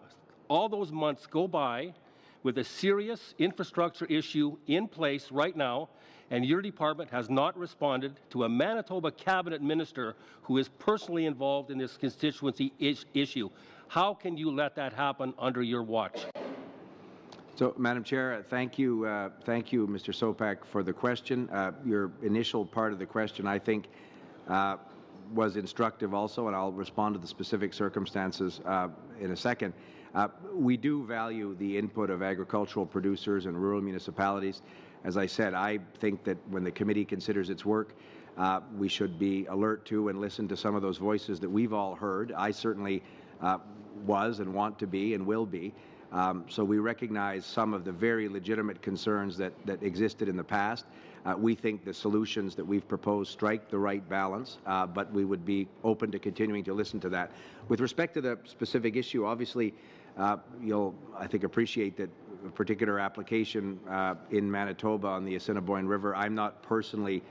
all those months go by with a serious infrastructure issue in place right now, and your department has not responded to a Manitoba cabinet minister who is personally involved in this constituency issue. How can you let that happen under your watch? So, Madam Chair, thank you, Mr. Sopak, for the question. Your initial part of the question, I think, was instructive also, and I'll respond to the specific circumstances in a second. We do value the input of agricultural producers and rural municipalities. As I said, I think that when the committee considers its work, we should be alert to and listen to some of those voices that we've all heard. I certainly was and want to be and will be. So we recognize some of the very legitimate concerns that existed in the past. We think the solutions that we've proposed strike the right balance, but we would be open to continuing to listen to that. With respect to the specific issue, obviously, you'll, I think, appreciate that a particular application in Manitoba on the Assiniboine River, I'm not personally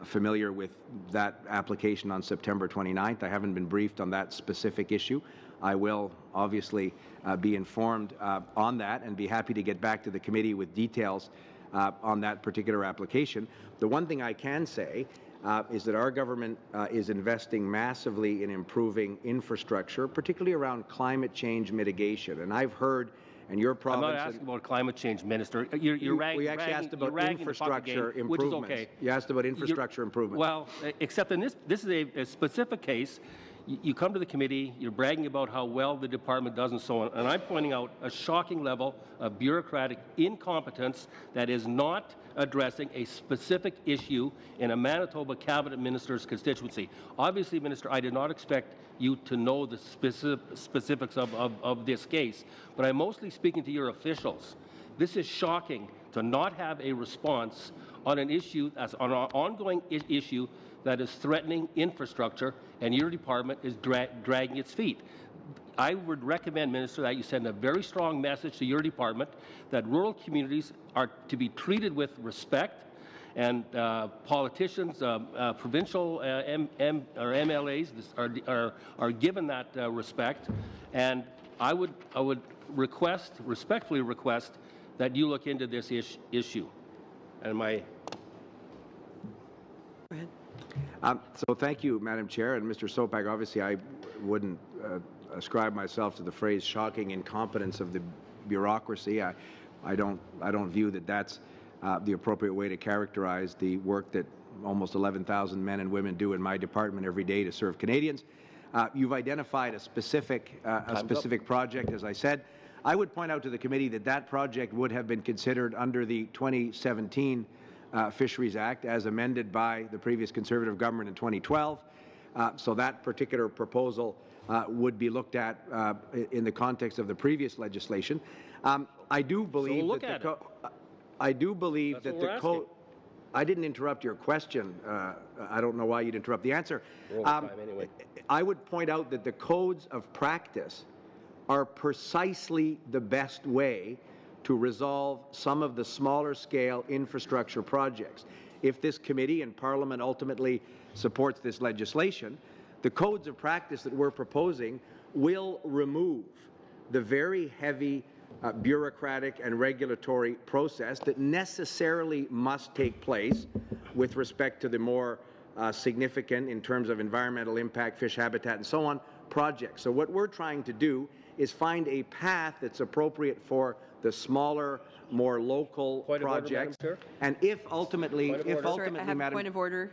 familiar with that application on September 29th. I haven't been briefed on that specific issue. I will obviously be informed on that and be happy to get back to the committee with details on that particular application. The one thing I can say is that our government is investing massively in improving infrastructure, particularly around climate change mitigation. And I've heard, and your province... I'm not asking about climate change, Minister. We actually asked about infrastructure improvements. Which is okay. You asked about infrastructure improvements. Well, except in this is a specific case. You come to the committee, you're bragging about how well the department does and so on, and I'm pointing out a shocking level of bureaucratic incompetence that is not addressing a specific issue in a Manitoba cabinet minister's constituency. Obviously, Minister, I did not expect you to know the specifics of this case, but I'm mostly speaking to your officials. This is shocking to not have a response on an issue, as on an ongoing issue that is threatening infrastructure, and your department is dragging its feet. I would recommend, Minister, that you send a very strong message to your department that rural communities are to be treated with respect, and politicians, provincial or MLAs are given that respect. And I would respectfully request that you look into this issue. And my... Go ahead. So thank you, Madam Chair. And Mr. Sopak, obviously I wouldn't ascribe myself to the phrase shocking incompetence of the bureaucracy. I don't view that that's the appropriate way to characterize the work that almost 11,000 men and women do in my department every day to serve Canadians. You've identified a specific project, as I said. I would point out to the committee that that project would have been considered under the 2017 Fisheries Act as amended by the previous Conservative government in 2012. So that particular proposal would be looked at in the context of the previous legislation. I do believe that the code... I didn't interrupt your question. I don't know why you'd interrupt the answer. Anyway. I would point out that the codes of practice are precisely the best way to resolve some of the smaller scale infrastructure projects. If this committee and Parliament ultimately supports this legislation, the codes of practice that we're proposing will remove the very heavy bureaucratic and regulatory process that necessarily must take place with respect to the more significant, in terms of environmental impact, fish habitat and so on, projects. So what we're trying to do is find a path that's appropriate for the smaller, more local projects. And if ultimately, Madam, point of order.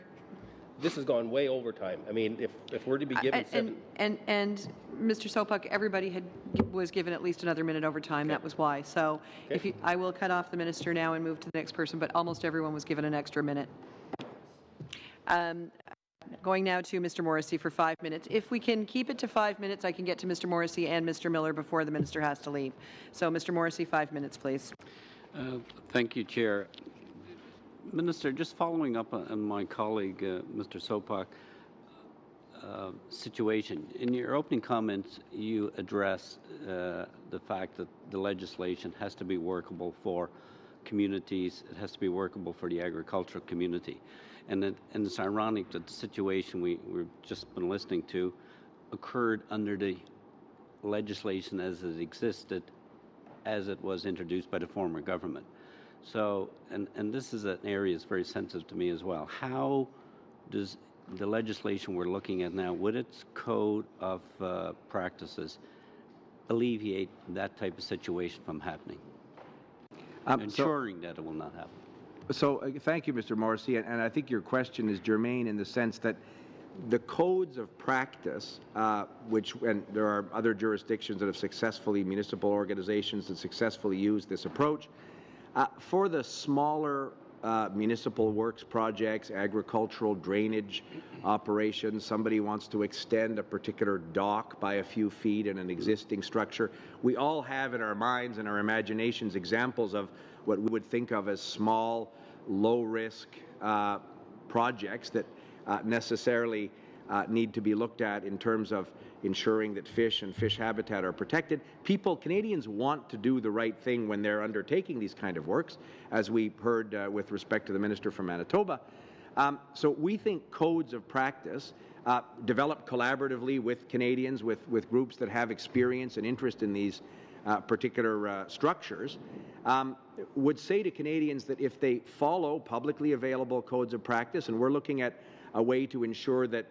This has gone way over time. I mean, if we're to be given and Mr. Sopak, everybody was given at least another minute over time. Okay. That was why. So okay. I will cut off the minister now and move to the next person, but almost everyone was given an extra minute. Going now to Mr. Morrissey for 5 minutes. If we can keep it to 5 minutes, I can get to Mr. Morrissey and Mr. Miller before the minister has to leave. So, Mr. Morrissey, 5 minutes, please. Thank you, Chair. Minister, just following up on my colleague, Mr. Sopak, situation. In your opening comments, you addressed the fact that the legislation has to be workable for communities. It has to be workable for the agricultural community. And it's ironic that the situation we've just been listening to occurred under the legislation as it existed, as it was introduced by the former government. So, and this is an area that's very sensitive to me as well. How does the legislation we're looking at now, with its code of practices, alleviate that type of situation from happening? Ensuring that it will not happen. So thank you, Mr. Morrissey, and I think your question is germane in the sense that the codes of practice, and there are other jurisdictions that have successfully, municipal organizations that successfully use this approach, for the smaller municipal works projects, agricultural drainage operations. Somebody wants to extend a particular dock by a few feet in an existing structure. We all have in our minds and our imaginations examples of what we would think of as small, low-risk projects that necessarily need to be looked at in terms of ensuring that fish and fish habitat are protected. Canadians want to do the right thing when they're undertaking these kind of works, as we heard with respect to the Minister from Manitoba. So we think codes of practice developed collaboratively with Canadians, with groups that have experience and interest in these particular structures, would say to Canadians that if they follow publicly available codes of practice, and we're looking at a way to ensure that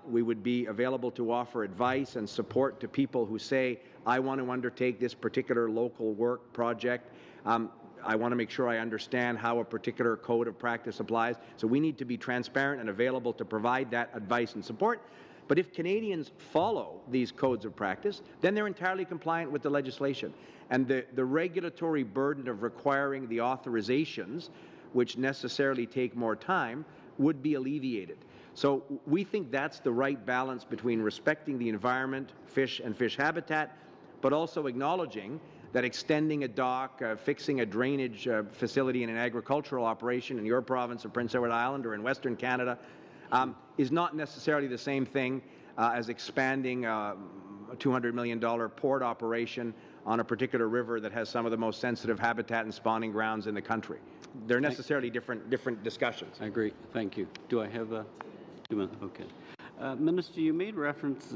we would be available to offer advice and support to people who say, I want to undertake this particular local work project. I want to make sure I understand how a particular code of practice applies. So we need to be transparent and available to provide that advice and support. But if Canadians follow these codes of practice, then they're entirely compliant with the legislation. And the regulatory burden of requiring the authorizations, which necessarily take more time, would be alleviated. So we think that's the right balance between respecting the environment, fish and fish habitat, but also acknowledging that extending a dock, fixing a drainage facility in an agricultural operation in your province of Prince Edward Island or in Western Canada is not necessarily the same thing as expanding a $200 million port operation on a particular river that has some of the most sensitive habitat and spawning grounds in the country. They're necessarily different discussions. I agree. Thank you. Do I have a 2 minutes? Okay. Minister, you made reference,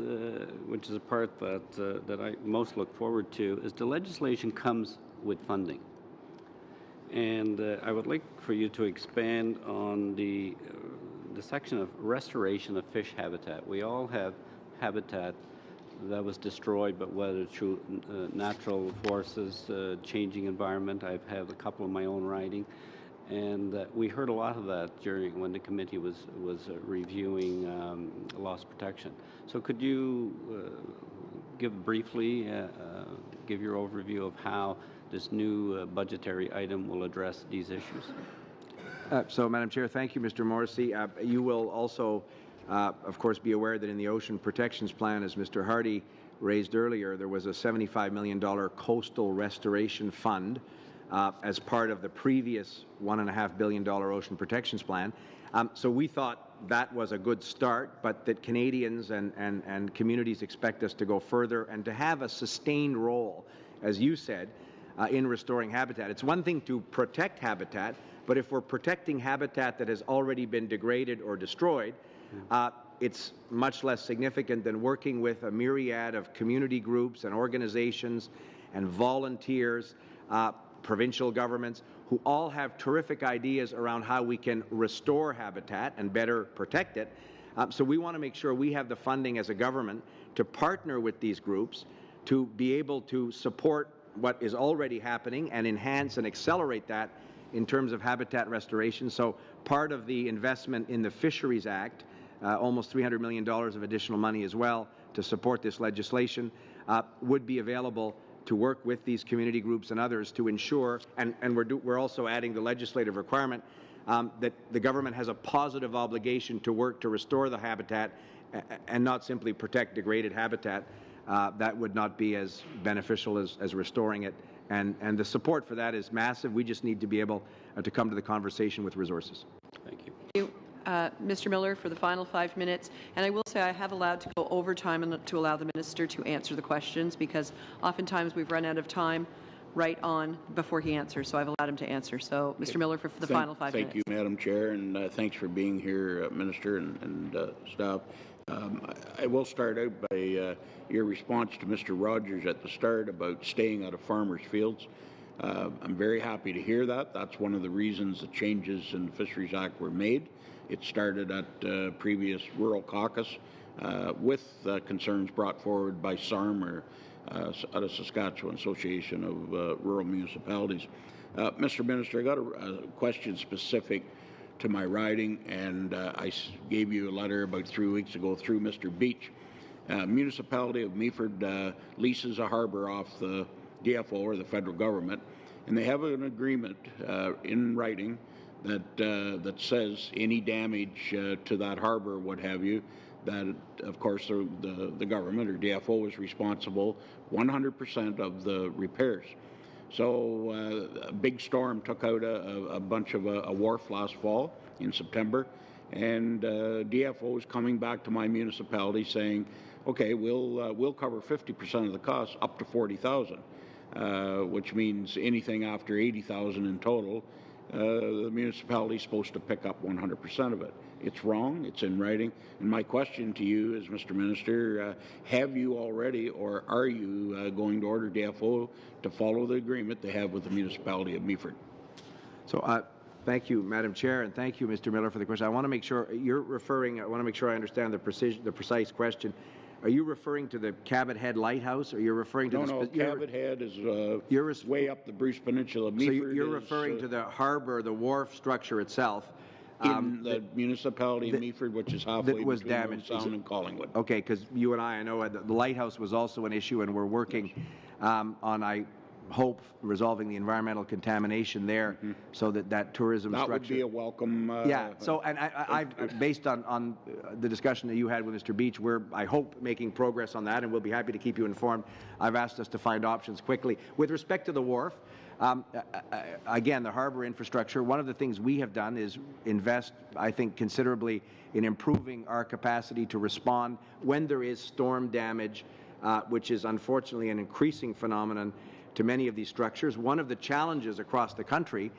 which is a part that I most look forward to, is the legislation comes with funding. And I would like for you to expand on the section of restoration of fish habitat. We all have habitat that was destroyed, but whether through natural forces, changing environment. I've had a couple of my own riding. And we heard a lot of that when the committee was reviewing loss protection. So could you give briefly, give your overview of how this new budgetary item will address these issues? So, Madam Chair, thank you, Mr. Morrissey. You will also, of course, be aware that in the Ocean Protections Plan, as Mr. Hardy raised earlier, there was a $75 million coastal restoration fund as part of the previous $1.5 billion Ocean Protections Plan. So we thought that was a good start, but that Canadians and communities expect us to go further and to have a sustained role, as you said, in restoring habitat. It's one thing to protect habitat, but if we're protecting habitat that has already been degraded or destroyed, it's much less significant than working with a myriad of community groups and organizations and volunteers, provincial governments, who all have terrific ideas around how we can restore habitat and better protect it. So we want to make sure we have the funding as a government to partner with these groups to be able to support what is already happening and enhance and accelerate that in terms of habitat restoration. So part of the investment in the Fisheries Act, almost $300 million of additional money as well to support this legislation, would be available to work with these community groups and others to ensure, and we're also adding the legislative requirement that the government has a positive obligation to work to restore the habitat and not simply protect degraded habitat. That would not be as beneficial as restoring it. And the support for that is massive. We just need to be able to come to the conversation with resources. Thank you. Thank you. Mr. Miller, for the final 5 minutes. And I will say I have allowed to go over time and to allow the minister to answer the questions, because oftentimes we've run out of time right on before he answers. So I've allowed him to answer. So, Mr. Miller, for the final 5 minutes. Thank you, Madam Chair, and thanks for being here, Minister and staff. I will start out by your response to Mr. Rogers at the start about staying out of farmers' fields. I'm very happy to hear that. That's one of the reasons the changes in the Fisheries Act were made. It started at previous Rural Caucus with concerns brought forward by SARM, or out of Saskatchewan Association of Rural Municipalities. Mr. Minister, I got a question specific to my riding, and I gave you a letter about 3 weeks ago through Mr. Beach. Municipality of Meaford leases a harbour off the DFO, or the federal government, and they have an agreement in writing that says any damage to that harbor, what have you, that of course the government or DFO is responsible 100% of the repairs. So a big storm took out a bunch of a wharf last fall in September, and DFO is coming back to my municipality saying, okay, we'll cover 50% of the costs up to $40,000, which means anything after $80,000 in total, the municipality is supposed to pick up 100% of it. It's wrong. It's in writing. And my question to you is, Mr. Minister, have you already, or are you going to order DFO to follow the agreement they have with the municipality of Meaford? So, thank you, Madam Chair, and thank you, Mr. Miller, for the question. I want to make sure you're referring. I want to make sure I understand the precise question. Are you referring to the Cabot Head Lighthouse, or you're referring to No, Cabot Head is way up the Bruce Peninsula. Meaford so you're referring to the harbor, the wharf structure itself. In the municipality of Meaford, which is halfway was between damaged. Sound and Collingwood. Okay, because you and I know the lighthouse was also an issue, and we're working on, I hope, resolving the environmental contamination there, so that tourism that structure. Would be a welcome. Yeah. So, and I based on the discussion that you had with Mr. Beach, we're, I hope, making progress on that, and we'll be happy to keep you informed. I've asked us to find options quickly. With respect to the wharf, again, the harbor infrastructure, one of the things we have done is invest, I think, considerably in improving our capacity to respond when there is storm damage, which is unfortunately an increasing phenomenon to many of these structures. One of the challenges across the country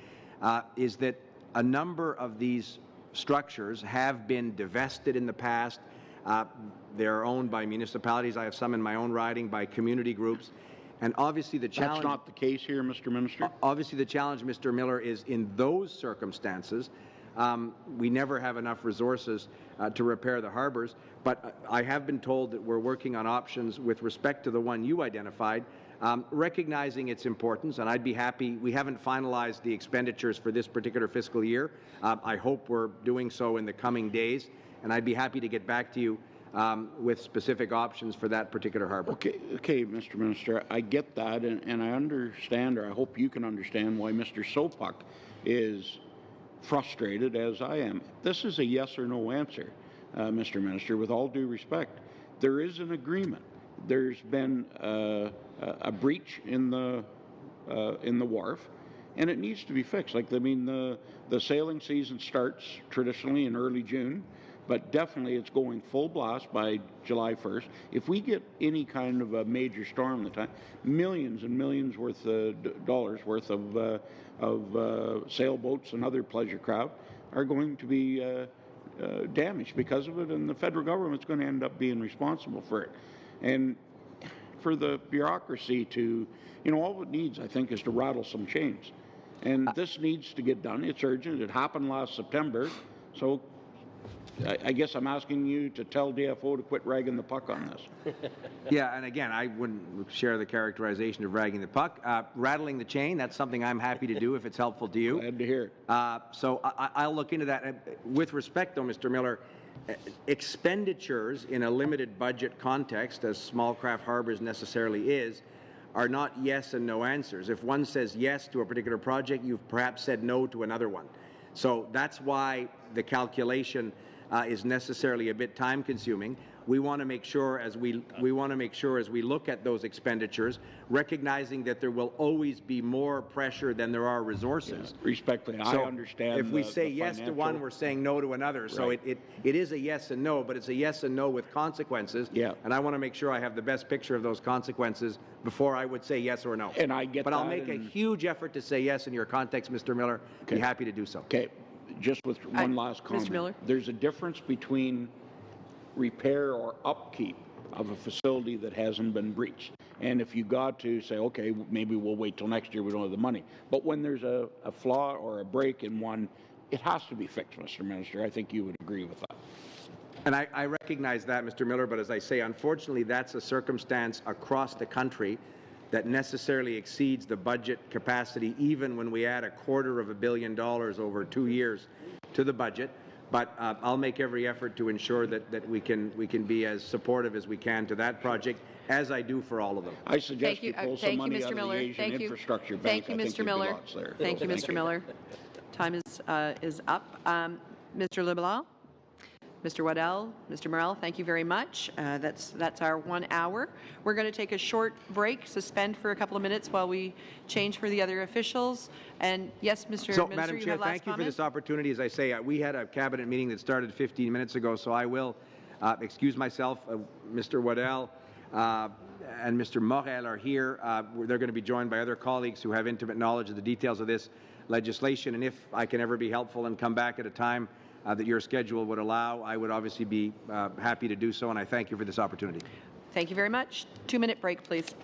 is that a number of these structures have been divested in the past. They're owned by municipalities. I have some in my own riding, by community groups. And obviously the challenge... That's not the case here, Mr. Minister? Obviously the challenge, Mr. Miller, is in those circumstances, we never have enough resources to repair the harbors. But I have been told that we're working on options with respect to the one you identified, recognizing its importance, and I'd be happy. We haven't finalized the expenditures for this particular fiscal year. I hope we're doing so in the coming days, and I'd be happy to get back to you with specific options for that particular harbor. Okay, Mr. Minister, I get that, and I understand, or I hope you can understand, why Mr. Sopuck is frustrated, as I am. This is a yes or no answer, Mr. Minister, with all due respect. There is an agreement. There's been a breach in the wharf, and it needs to be fixed. Like, I mean, the sailing season starts traditionally in early June, but definitely it's going full blast by July 1st. If we get any kind of a major storm at the time, millions and millions worth of dollars worth of sailboats and other pleasure craft are going to be damaged because of it, and the federal government's going to end up being responsible for it. And for the bureaucracy to, all it needs, I think, is to rattle some chains. And this needs to get done. It's urgent. It happened last September. So I guess I'm asking you to tell DFO to quit ragging the puck on this. Yeah, and again, I wouldn't share the characterization of ragging the puck. Rattling the chain, that's something I'm happy to do if it's helpful to you. Glad to hear it. So I'll look into that. With respect, though, Mr. Miller, expenditures in a limited budget context, as small craft harbors necessarily is, are not yes and no answers. If one says yes to a particular project, you've perhaps said no to another one. So that's why the calculation is necessarily a bit time consuming. We want to make sure as we look at those expenditures, recognizing that there will always be more pressure than there are resources. Yeah, respectfully, so I understand. If we say yes to one, we're saying no to another. Right. So it is a yes and no, but it's a yes and no with consequences. Yeah. And I want to make sure I have the best picture of those consequences before I would say yes or no. And I get that. But I'll make a huge effort to say yes in your context, Mr. Miller. Okay. Be happy to do so. Okay. Just with one last comment. Mr. Miller. There's a difference between repair or upkeep of a facility that hasn't been breached. And if you got to say, okay, maybe we'll wait till next year, we don't have the money. But when there's a flaw or a break in one, it has to be fixed, Mr. Minister. I think you would agree with that. And I recognize that, Mr. Miller, but as I say, unfortunately, that's a circumstance across the country that necessarily exceeds the budget capacity, even when we add $250 million over 2 years to the budget. But I'll make every effort to ensure that we can be as supportive as we can to that project, as I do for all of them. I suggest you pull some money out of the Asian Infrastructure Bank. Thank you, Mr. Miller. Thank you, Mr. Miller. time is up. Mr. LeBlanc, Mr. Waddell, Mr. Morel, thank you very much. That's our 1 hour. We're going to take a short break, suspend for a couple of minutes while we change for the other officials. And yes, Mr. So, Minister, Madam you Chair, have last thank you for comment? this opportunity. As I say, we had a cabinet meeting that started 15 minutes ago, so I will excuse myself. Mr. Waddell and Mr. Morel are here. They're going to be joined by other colleagues who have intimate knowledge of the details of this legislation. And if I can ever be helpful and come back at a time that your schedule would allow, I would obviously be happy to do so, and I thank you for this opportunity. Thank you very much. 2-minute break, please.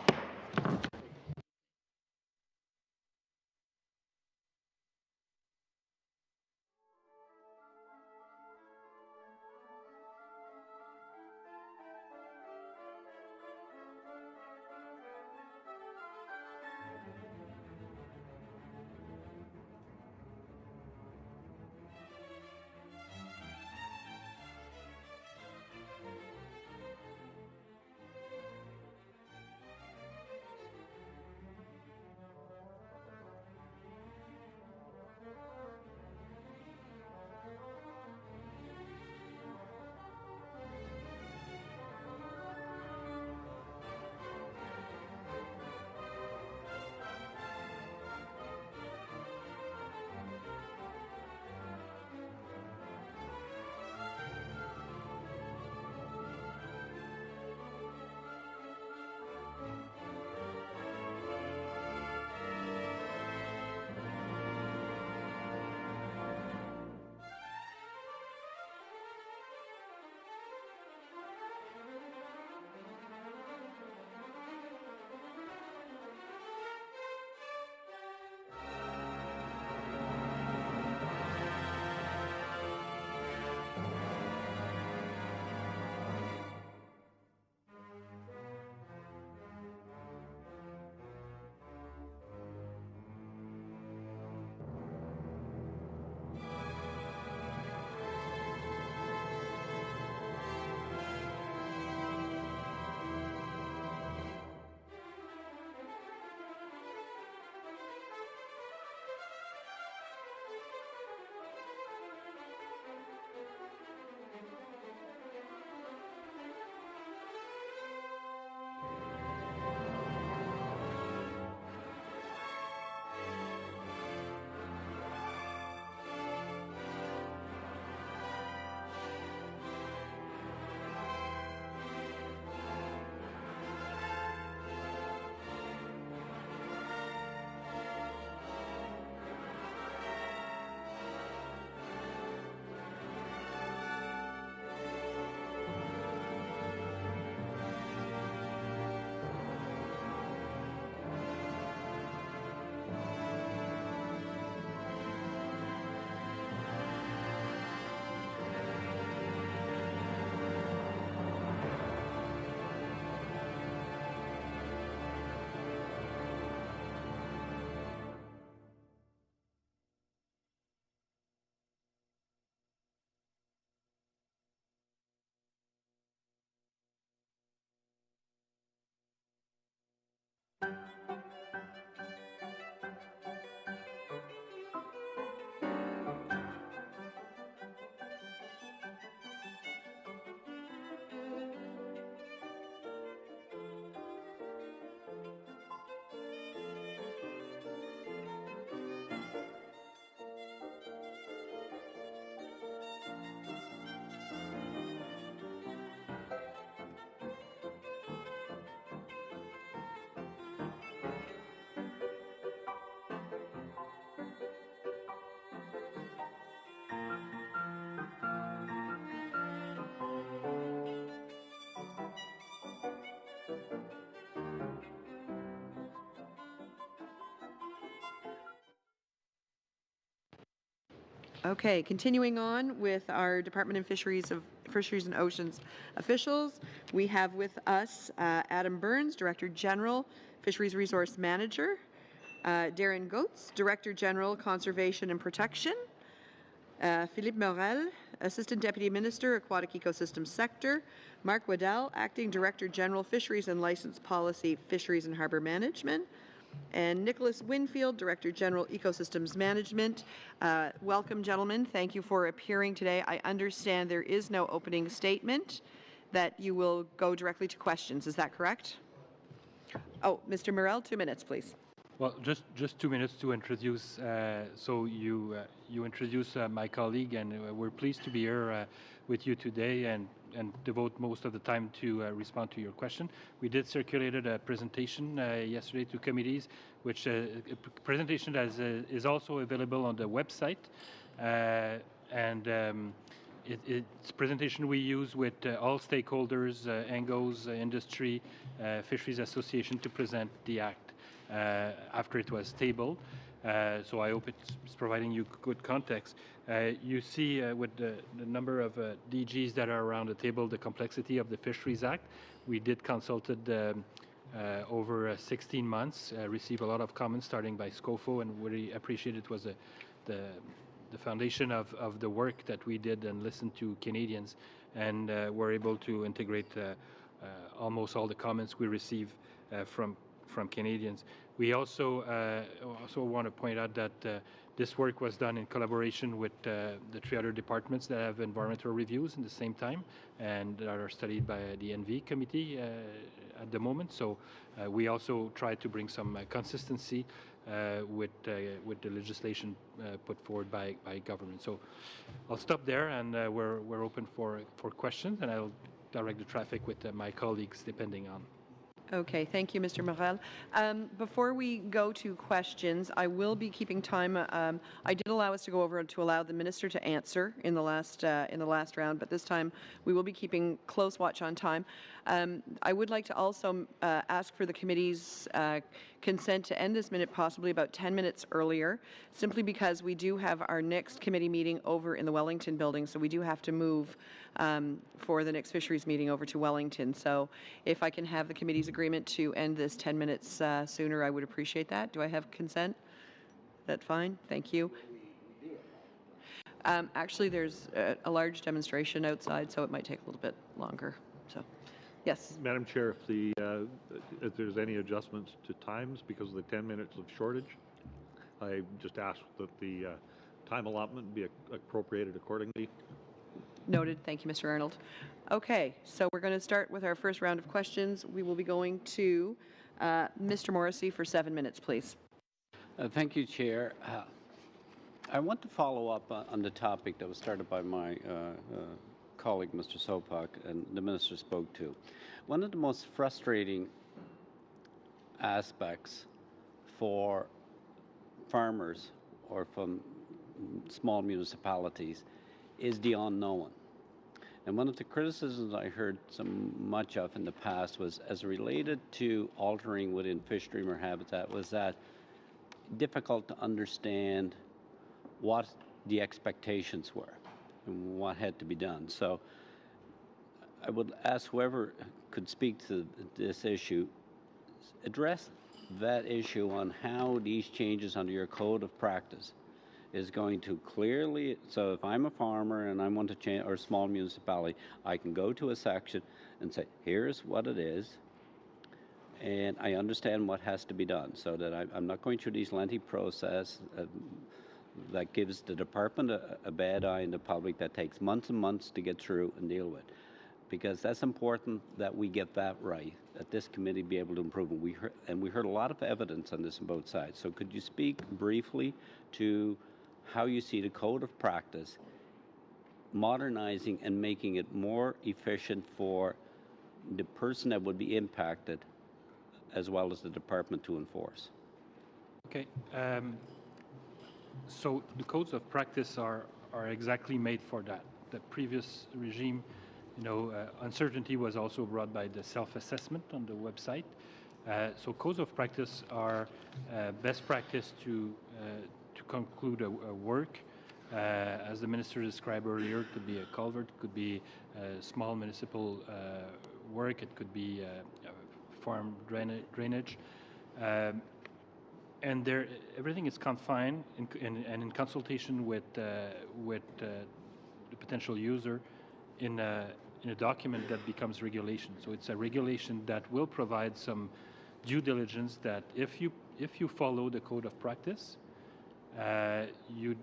Okay, continuing on with our Department of Fisheries and Oceans officials, we have with us Adam Burns, Director General, Fisheries Resource Manager, Darren Goetz, Director General, Conservation and Protection, Philippe Morel, Assistant Deputy Minister, Aquatic Ecosystem Sector, Mark Waddell, Acting Director General, Fisheries and License Policy, Fisheries and Harbour Management, and Nicholas Winfield, Director General Ecosystems Management. Welcome, gentlemen. Thank you for appearing today. I understand there is no opening statement, that you will go directly to questions. Is that correct? Oh, Mr. Morel, 2 minutes, please. Well, just 2 minutes to introduce. So you introduce my colleague, and we're pleased to be here with you today and devote most of the time to respond to your question. We did circulated a presentation yesterday to committees, which presentation is also available on the website, it's a presentation we use with all stakeholders, ANGOs, industry, Fisheries Association to present the Act after it was tabled. So I hope it's providing you good context. You see with the number of DGs that are around the table, the complexity of the Fisheries Act. We did consulted over 16 months, received a lot of comments starting by SCOFO, and really appreciate it was the foundation of the work that we did and listened to Canadians, and we're able to integrate almost all the comments we receive from Canadians. We also want to point out that this work was done in collaboration with the 3 other departments that have environmental reviews in the same time and that are studied by the NV committee at the moment. So we also try to bring some consistency with the legislation put forward by government. So I'll stop there, and we're open for questions, and I'll direct the traffic with my colleagues depending on. Okay, thank you, Mr. Morel. Before we go to questions, I will be keeping time. I did allow us to go over to allow the minister to answer in the last round, but this time we will be keeping close watch on time. I would like to also ask for the committee's consent to end this minute possibly about 10 minutes earlier, simply because we do have our next committee meeting over in the Wellington building, so we do have to move for the next fisheries meeting over to Wellington. So if I can have the committee's agreement to end this 10 minutes sooner, I would appreciate that. Do I have consent? That's fine. Thank you. Actually, there's a large demonstration outside, so it might take a little bit longer. So, yes. Madam Chair, if there's any adjustments to times because of the 10 minutes of shortage, I just ask that the time allotment be appropriated accordingly. Noted. Thank you, Mr. Arnold. Okay, so we're going to start with our first round of questions. We will be going to Mr. Morrissey for 7 minutes, please. Thank you, Chair. I want to follow up on the topic that was started by my colleague, Mr. Sopak, and the Minister spoke to. One of the most frustrating aspects for farmers or from small municipalities is the unknown. And one of the criticisms I heard much of in the past was as related to altering within fish stream or habitat was that difficult to understand what the expectations were and what had to be done. So I would ask whoever could speak to this issue, address that issue on how these changes under your code of practice is going to clearly, so if I'm a farmer and I want to change, or a small municipality, I can go to a section and say, here's what it is, and I understand what has to be done, so that I'm not going through these lengthy process that gives the department a bad eye in the public that takes months and months to get through and deal with. Because that's important that we get that right, that this committee be able to improve. And we heard a lot of evidence on this on both sides. So could you speak briefly to how you see the code of practice modernizing and making it more efficient for the person that would be impacted as well as the department to enforce? Okay. So the codes of practice are exactly made for that. The previous regime, uncertainty was also brought by the self-assessment on the website. So codes of practice are best practice to conclude a work. As the minister described earlier, it could be a culvert, it could be a small municipal work, it could be farm drainage. And everything is confined in consultation with the potential user in a document that becomes regulation. So it's a regulation that will provide some due diligence that if you if you follow the code of practice, you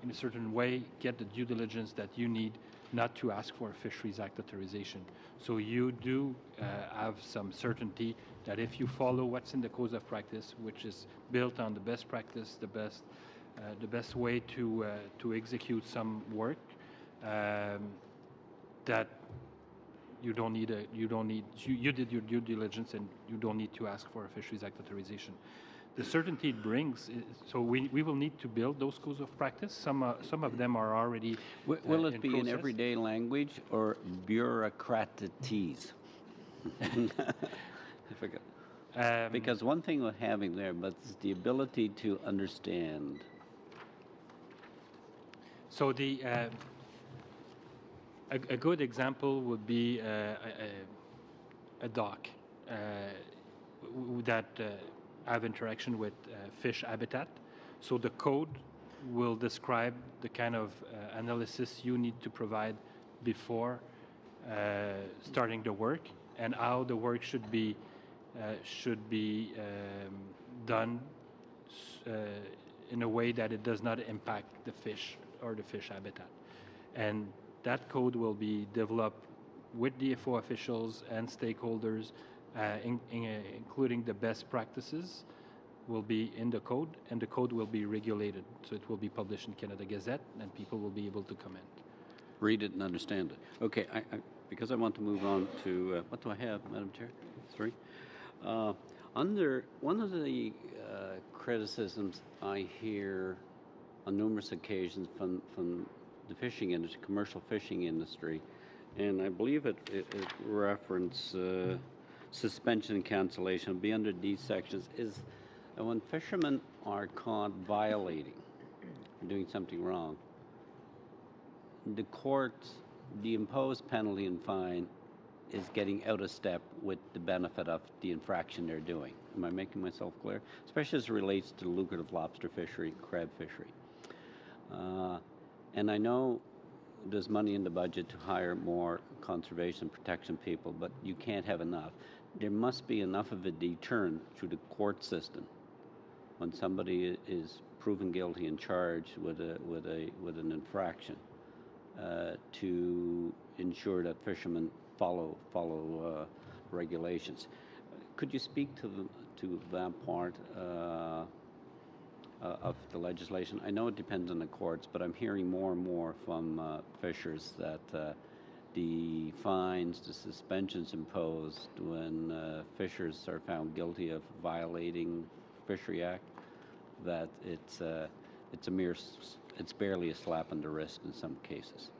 in a certain way get the due diligence that you need not to ask for a Fisheries Act authorization. So you do have some certainty that if you follow what's in the code of practice, which is built on the best practice, the best way to execute some work, that you did your due diligence and you don't need to ask for a Fisheries Act authorization. The certainty it brings, so we will need to build those codes of practice. Some of them are already Will it be process. in everyday language or bureaucratese? I forgot. Because one thing we're having there, but it's the ability to understand. So a good example would be a dock that have interaction with fish habitat. So the code will describe the kind of analysis you need to provide before starting the work and how the work should be done in a way that it does not impact the fish or the fish habitat. And that code will be developed with DFO officials and stakeholders, including the best practices will be in the code, and the code will be regulated. So it will be published in Canada Gazette, and people will be able to comment. Read it and understand it. Okay, because I want to move on to, what do I have, Madam Chair? 3. Under one of the criticisms I hear on numerous occasions from the fishing industry, commercial fishing industry, and I believe it reference suspension and cancellation, will be under these sections, is that when fishermen are caught violating, doing something wrong, the courts, the imposed penalty and fine is getting out of step with the benefit of the infraction they're doing. Am I making myself clear? Especially as it relates to lucrative lobster fishery, crab fishery. And I know there's money in the budget to hire more conservation protection people, but you can't have enough. There must be enough of a deterrent through the court system when somebody is proven guilty and charged with an infraction to ensure that fishermen follow regulations. Could you speak to that part of the legislation? I know it depends on the courts, but I'm hearing more and more from fishers that the fines, the suspensions imposed when fishers are found guilty of violating Fishery Act, that it's barely a slap on the wrist in some cases.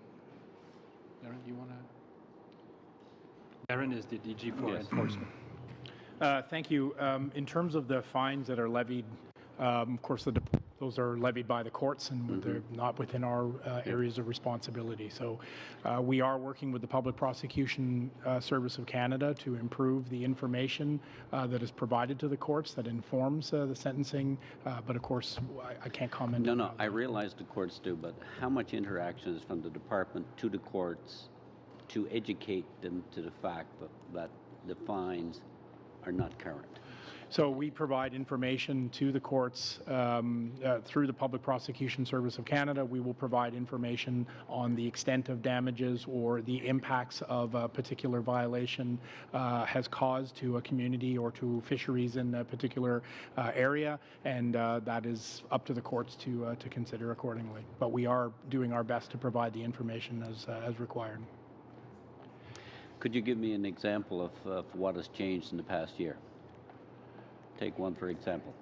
Darren, do you want to? Darren is the DG for enforcement. Thank you. In terms of the fines that are levied, of course, those are levied by the courts and they're not within our areas of responsibility. So we are working with the Public Prosecution Service of Canada to improve the information that is provided to the courts that informs the sentencing. But of course, I can't comment on that. No, I realize the courts do, but how much interaction is from the department to the courts to educate them to the fact that the fines are not current? So we provide information to the courts through the Public Prosecution Service of Canada. We will provide information on the extent of damages or the impacts of a particular violation has caused to a community or to fisheries in a particular area, and that is up to the courts to consider accordingly. But we are doing our best to provide the information as required. Could you give me an example of what has changed in the past year? Take one, for example.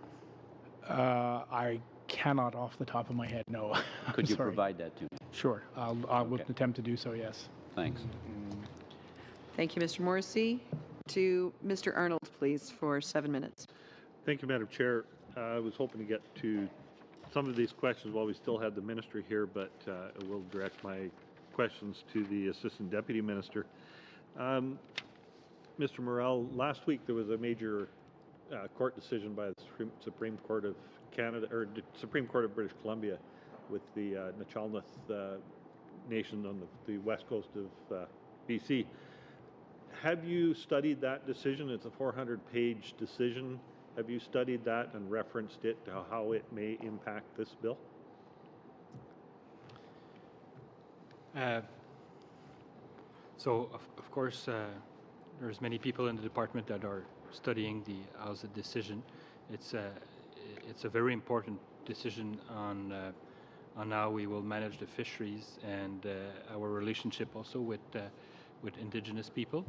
I cannot off the top of my head, no. Could you provide that to me? Sure. I'll attempt to do so, yes. Thanks. Thank you, Mr. Morrissey. To Mr. Arnold, please, for 7 minutes. Thank you, Madam Chair. I was hoping to get to some of these questions while we still had the Minister here, but I will direct my questions to the Assistant Deputy Minister. Mr. Morrell, last week there was a major court decision by the Supreme Court of Canada, or the Supreme Court of British Columbia, with the Nachalneth Nation on the west coast of BC. Have you studied that decision? It's a 400-page decision. Have you studied that and referenced it to how it may impact this bill? So, of course, there's many people in the department that are studying the housing decision. It's a very important decision on how we will manage the fisheries and our relationship also with Indigenous people.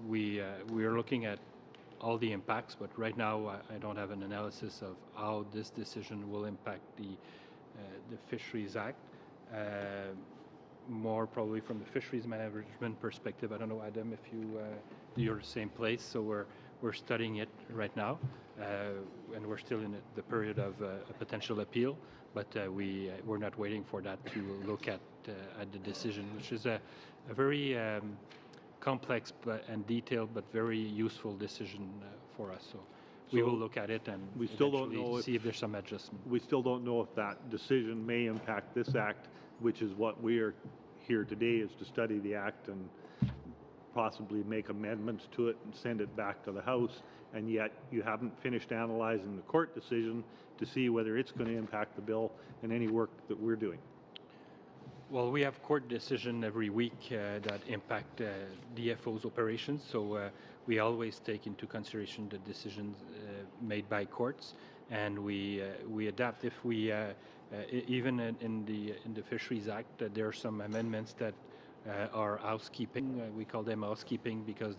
We are looking at all the impacts, but right now I don't have an analysis of how this decision will impact the Fisheries Act. More probably from the fisheries management perspective. I don't know, Adam, if you're the same place. So we're studying it right now, and we're still in the period of a potential appeal. But we're not waiting for that to look at the decision, which is a very complex and detailed but very useful decision for us. So we will look at it and we still don't know see if there's some adjustment. We still don't know if that decision may impact this act, which is what we are here today, is to study the act and possibly make amendments to it and send it back to the House, and yet you haven't finished analyzing the court decision to see whether it's going to impact the bill and any work that we're doing. Well, we have court decision every week that impact DFO's operations, so we always take into consideration the decisions made by courts, and we adapt if we even in the Fisheries Act there are some amendments that are housekeeping. We call them housekeeping because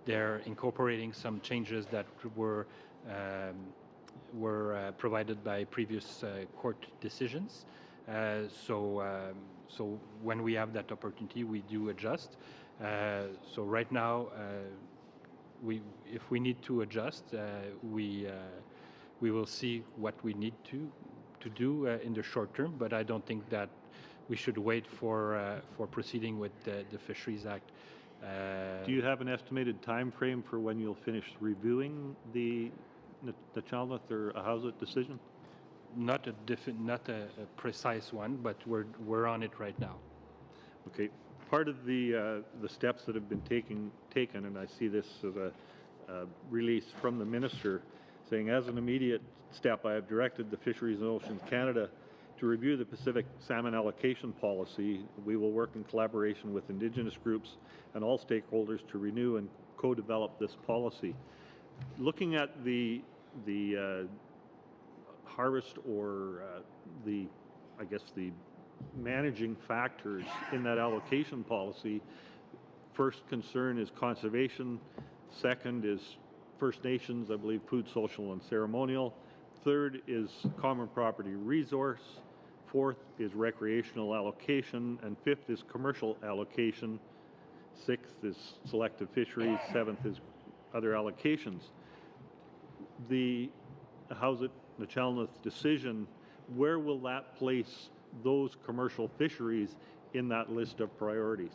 they're incorporating some changes that were provided by previous court decisions. So when we have that opportunity, we do adjust. So right now, if we need to adjust, we will see what we need to do in the short term. But I don't think that we should wait for proceeding with the Fisheries Act. Do you have an estimated time frame for when you'll finish reviewing the Chalmette or Housat decision? Not a precise one, but we're on it right now. Okay. Part of the steps that have been taken, and I see this as a release from the minister, saying, as an immediate step, I have directed the Fisheries and Oceans Canada to review the Pacific salmon allocation policy. We will work in collaboration with Indigenous groups and all stakeholders to renew and co-develop this policy. Looking at the harvest or the managing factors in that allocation policy, first concern is conservation, second is First Nations, I believe food, social, and ceremonial, third is common property resource, fourth is recreational allocation, and fifth is commercial allocation, sixth is selective fisheries, seventh is other allocations. The Housat Chalmette decision, where will that place those commercial fisheries in that list of priorities?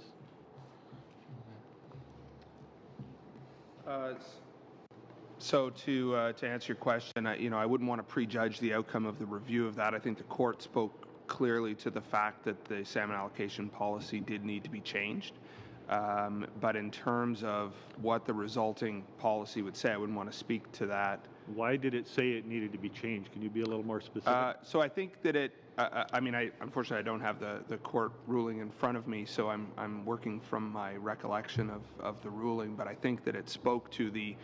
So to answer your question, I wouldn't want to prejudge the outcome of the review of that. I think the court spoke clearly to the fact that the salmon allocation policy did need to be changed. But in terms of what the resulting policy would say, I wouldn't want to speak to that. Why did it say it needed to be changed? Can you be a little more specific? So I think that unfortunately I don't have the court ruling in front of me, so I'm working from my recollection of the ruling, but I think that it spoke to the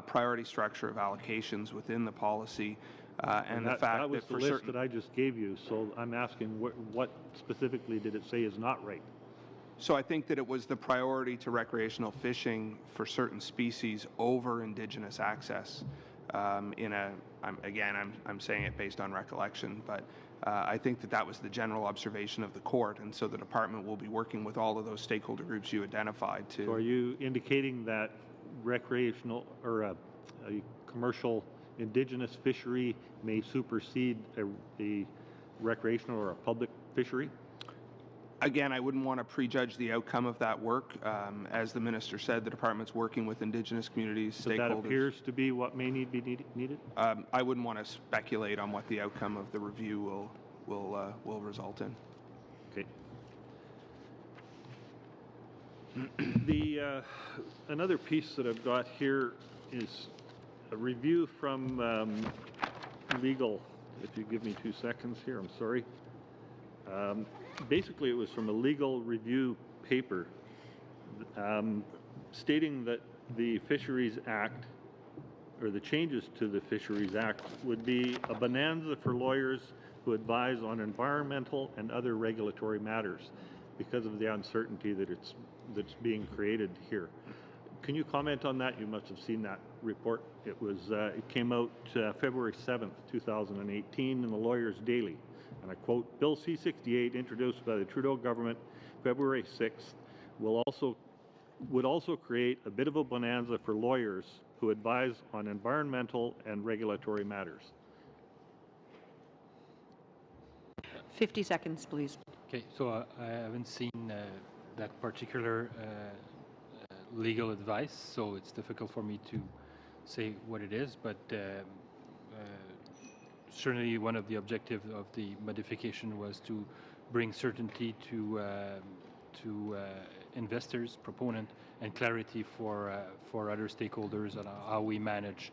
priority structure of allocations within the policy and the fact that was that for the list that I just gave you, so I'm asking what specifically did it say is not right? So I think that it was the priority to recreational fishing for certain species over Indigenous access. I'm saying it based on recollection, but I think that was the general observation of the court, and so the department will be working with all of those stakeholder groups you identified to. So are you indicating that recreational or a commercial Indigenous fishery may supersede a recreational or a public fishery? Again, I wouldn't want to prejudge the outcome of that work. As the minister said, the department's working with Indigenous communities, so stakeholders. That appears to be what may be needed? I wouldn't want to speculate on what the outcome of the review will result in. Okay. Another piece that I've got here is a review from legal. If you give me 2 seconds here, I'm sorry. Basically, it was from a legal review paper stating that the Fisheries Act, or the changes to the Fisheries Act, would be a bonanza for lawyers who advise on environmental and other regulatory matters because of the uncertainty that's being created here. Can you comment on that? You must have seen that report. It came out February 7th, 2018 in the Lawyer's Daily. And I quote, Bill C-68 introduced by the Trudeau government February 6th would also create a bit of a bonanza for lawyers who advise on environmental and regulatory matters. 50 seconds, please. Okay, so I haven't seen that particular legal advice, so it's difficult for me to say what it is, but certainly one of the objectives of the modification was to bring certainty to investors, proponent, and clarity for other stakeholders on how we manage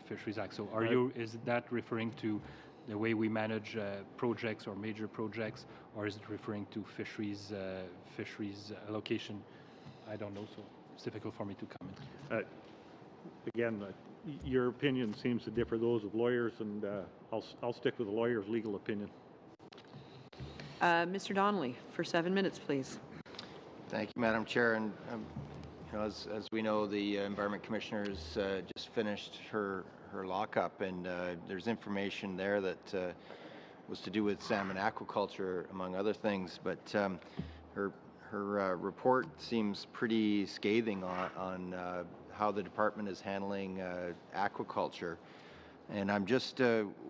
Fisheries Act. So is that referring to the way we manage projects or major projects, or is it referring to fisheries allocation? I don't know, so it's difficult for me to comment. Again, your opinion seems to differ those of lawyers, and I'll stick with the lawyer's legal opinion. Mr. Donnelly, for 7 minutes, please. Thank you, Madam Chair. And as we know, the Environment Commissioner has just finished her lockup, and there's information there that was to do with salmon aquaculture, among other things. But her report seems pretty scathing on how the department is handling aquaculture. And I'm just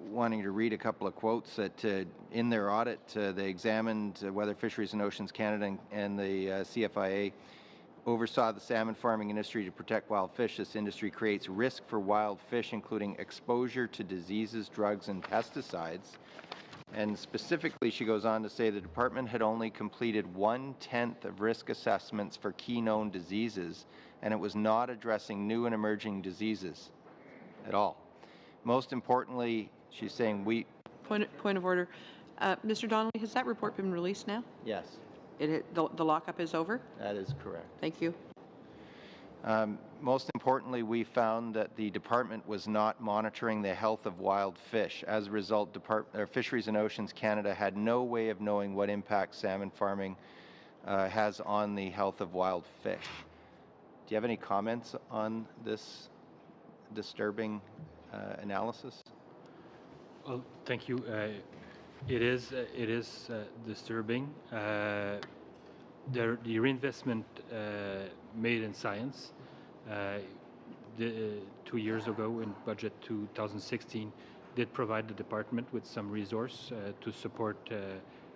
wanting to read a couple of quotes that in their audit, they examined whether Fisheries and Oceans Canada and the CFIA oversaw the salmon farming industry to protect wild fish. This industry creates risk for wild fish, including exposure to diseases, drugs, and pesticides. And specifically, she goes on to say the department had only completed 1/10 of risk assessments for key known diseases, and it was not addressing new and emerging diseases at all. Most importantly, she's saying Point of order. Mr. Donnelly, has that report been released now? Yes. The lockup is over? That is correct. Thank you. Most importantly, we found that the department was not monitoring the health of wild fish. As a result, Fisheries and Oceans Canada had no way of knowing what impact salmon farming has on the health of wild fish. Do you have any comments on this disturbing analysis? Well, thank you. It is disturbing. The reinvestment made in science 2 years ago in budget 2016 did provide the department with some resource to support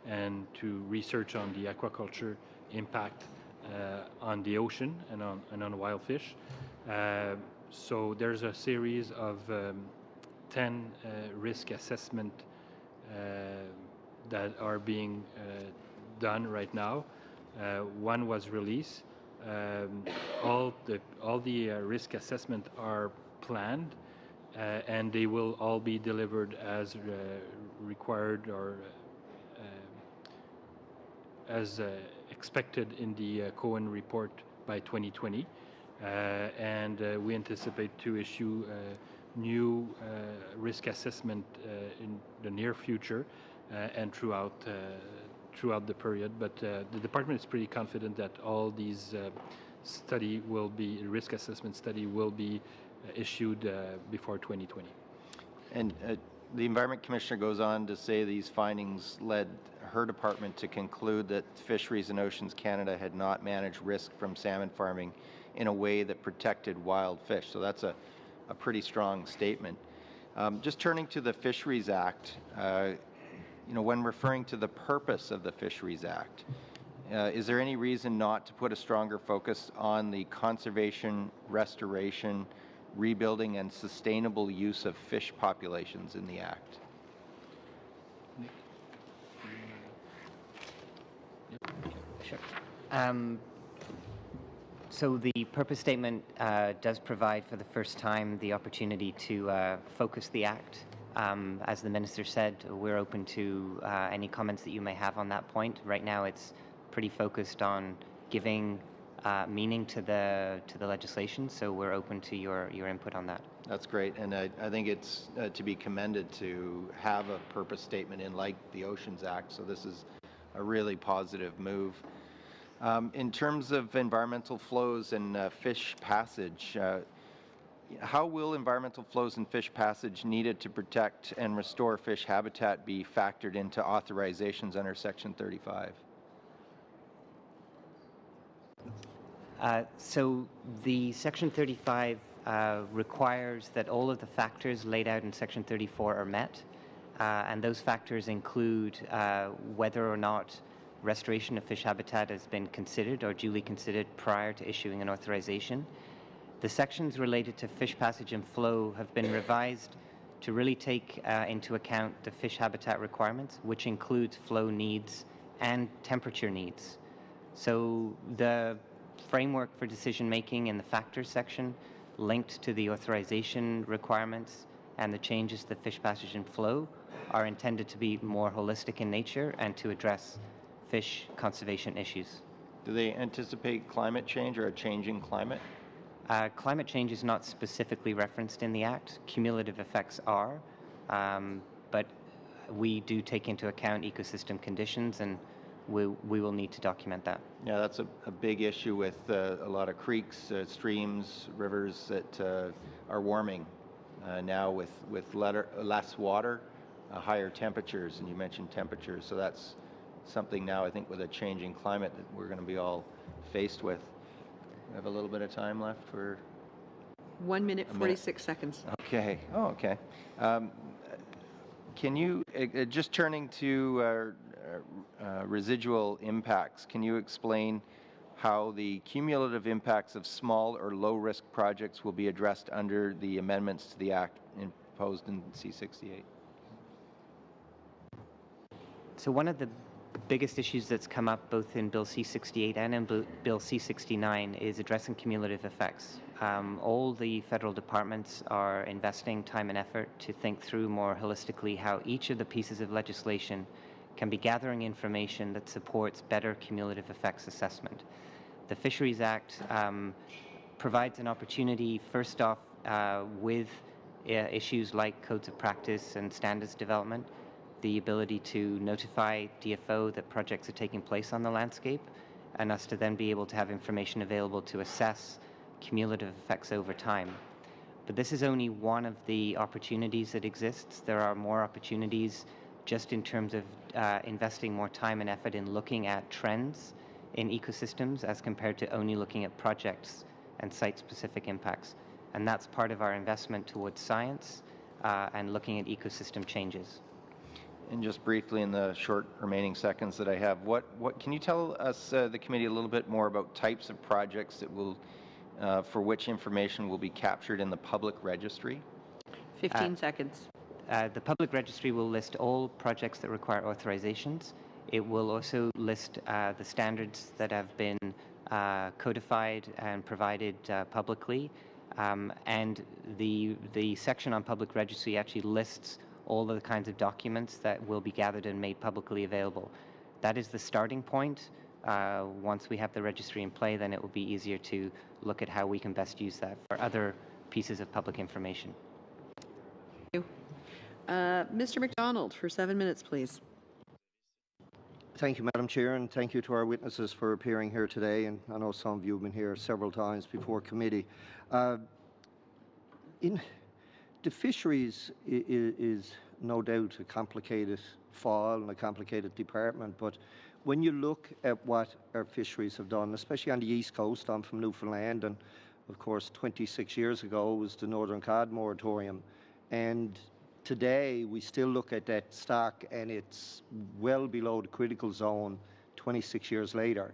and to research on the aquaculture impact on the ocean and on wild fish. So there's a series of 10 risk assessment that are being done right now. One was released. All the risk assessment are planned, and they will all be delivered as required or as expected in the Cohen report by 2020. And we anticipate to issue new risk assessment in the near future and throughout the period. But the department is pretty confident that all these risk assessment study will be issued before 2020. And the Environment Commissioner goes on to say these findings led her department to conclude that Fisheries and Oceans Canada had not managed risk from salmon farming in a way that protected wild fish. So that's a pretty strong statement. Just turning to the Fisheries Act, when referring to the purpose of the Fisheries Act, is there any reason not to put a stronger focus on the conservation, restoration, rebuilding, and sustainable use of fish populations in the Act? Sure. So the purpose statement does provide for the first time the opportunity to focus the Act. As the Minister said, we're open to any comments that you may have on that point. Right now it's pretty focused on giving meaning to the legislation, so we're open to your input on that. That's great, and I think it's to be commended to have a purpose statement in like the Oceans Act, so this is a really positive move. In terms of environmental flows and fish passage, how will environmental flows and fish passage needed to protect and restore fish habitat be factored into authorizations under Section 35? So the Section 35 requires that all of the factors laid out in Section 34 are met, and those factors include whether or not restoration of fish habitat has been considered or duly considered prior to issuing an authorization. The sections related to fish passage and flow have been revised to really take into account the fish habitat requirements, which includes flow needs and temperature needs. So the framework for decision making in the factors section linked to the authorization requirements and the changes to fish passage and flow are intended to be more holistic in nature and to address fish conservation issues. Do they anticipate climate change or a changing climate? Climate change is not specifically referenced in the Act. Cumulative effects are, but we do take into account ecosystem conditions, and we will need to document that. Yeah, that's a big issue with a lot of creeks, streams, rivers that are warming now with less water, higher temperatures, and you mentioned temperatures, so that's something now I think with a changing climate that we're going to be all faced with. We have a little bit of time left for 1 minute, 46 seconds. Okay. Oh, okay. Can you, just turning to residual impacts, can you explain how the cumulative impacts of small or low-risk projects will be addressed under the amendments to the Act imposed in C-68? So one of the biggest issues that's come up both in Bill C-68 and in Bill C-69 is addressing cumulative effects. All the federal departments are investing time and effort to think through more holistically how each of the pieces of legislation can be gathering information that supports better cumulative effects assessment. The Fisheries Act provides an opportunity, first off, with issues like codes of practice and standards development, the ability to notify DFO that projects are taking place on the landscape, and us to then be able to have information available to assess cumulative effects over time. But this is only one of the opportunities that exists. There are more opportunities just in terms of investing more time and effort in looking at trends in ecosystems as compared to only looking at projects and site-specific impacts. And that's part of our investment towards science and looking at ecosystem changes. And just briefly in the short remaining seconds that I have, what can you tell us, the committee, a little bit more about types of projects that will, for which information will be captured in the public registry? 15 seconds. The public registry will list all projects that require authorizations. It will also list the standards that have been codified and provided publicly. And the section on public registry actually lists all of the kinds of documents that will be gathered and made publicly available. That is the starting point. Once we have the registry in play, then it will be easier to look at how we can best use that for other pieces of public information. Thank you. Mr. McDonald, for 7 minutes, please. Thank you, Madam Chair, and thank you to our witnesses for appearing here today. And I know some of you have been here several times before committee. The fisheries is no doubt a complicated file and a complicated department, but when you look at what our fisheries have done, especially on the East Coast, I'm from Newfoundland, and of course 26 years ago was the Northern Cod moratorium, and today we still look at that stock and it's well below the critical zone 26 years later.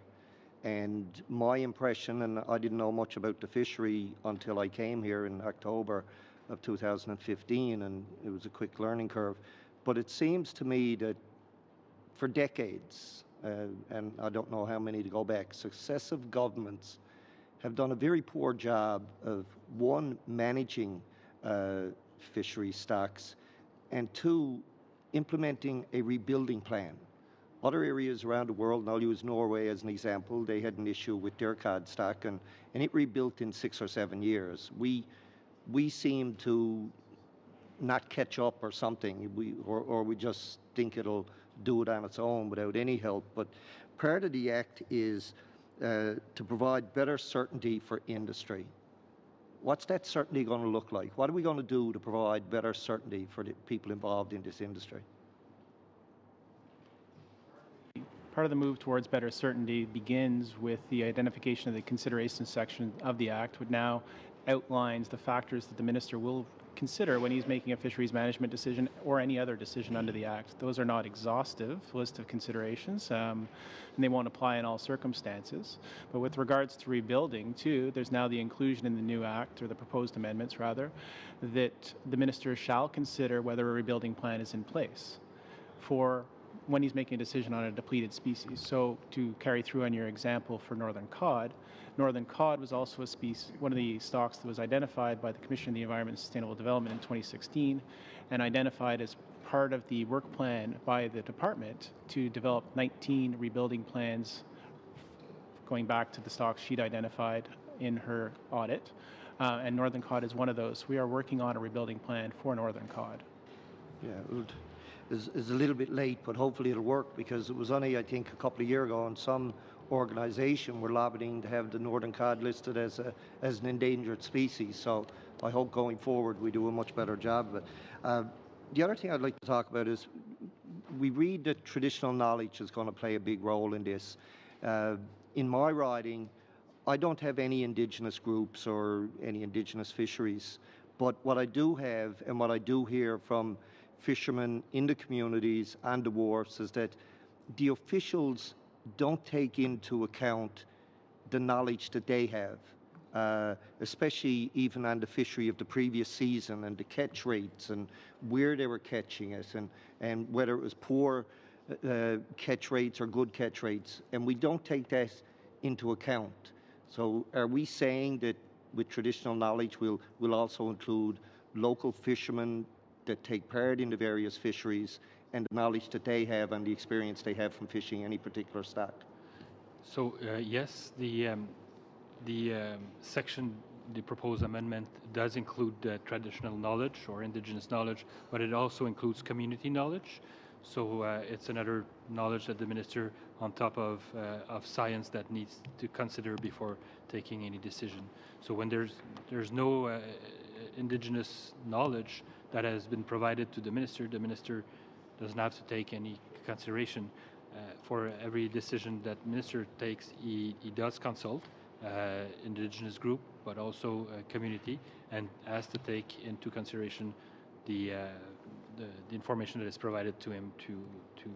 And my impression, and I didn't know much about the fishery until I came here in October of 2015, and it was a quick learning curve. But it seems to me that for decades, and I don't know how many to go back, successive governments have done a very poor job of, one, managing fishery stocks, and two, implementing a rebuilding plan. Other areas around the world, and I'll use Norway as an example, they had an issue with their cod stock, and it rebuilt in 6 or 7 years. We seem to not catch up or something, or we just think it'll do it on its own without any help. But part of the Act is to provide better certainty for industry. What's that certainty going to look like? What are we going to do to provide better certainty for the people involved in this industry? Part of the move towards better certainty begins with the identification of the consideration section of the Act, which now outlines the factors that the Minister will consider when he's making a fisheries management decision or any other decision under the Act. Those are not exhaustive list of considerations, and they won't apply in all circumstances. But with regards to rebuilding, too, there's now the inclusion in the new Act, or the proposed amendments, rather, that the Minister shall consider whether a rebuilding plan is in place for when he's making a decision on a depleted species. So to carry through on your example for northern cod was also a species, one of the stocks that was identified by the Commission on the Environment and Sustainable Development in 2016 and identified as part of the work plan by the department to develop 19 rebuilding plans going back to the stocks she'd identified in her audit. And northern cod is one of those. We are working on a rebuilding plan for northern cod. Yeah, is a little bit late, but hopefully it'll work, because it was only, I think, a couple of years ago, and some organisation were lobbying to have the northern cod listed as an endangered species. So I hope going forward we do a much better job of it. The other thing I'd like to talk about is we read that traditional knowledge is going to play a big role in this. In my riding, I don't have any Indigenous groups or any Indigenous fisheries, but what I do have and what I do hear from fishermen in the communities and the wharfs is that the officials don't take into account the knowledge that they have, especially even on the fishery of the previous season and the catch rates and where they were catching it, and whether it was poor catch rates or good catch rates, and we don't take that into account. So are we saying that with traditional knowledge we'll also include local fishermen that take part in the various fisheries and the knowledge that they have and the experience they have from fishing any particular stock? So yes, the section, the proposed amendment does include traditional knowledge or Indigenous knowledge, but it also includes community knowledge. So it's another knowledge that the Minister, on top of science, that needs to consider before taking any decision. So when there's no Indigenous knowledge that has been provided to the Minister doesn't have to take any consideration. For every decision that Minister takes, he does consult Indigenous group, but also community, and has to take into consideration the information that is provided to him to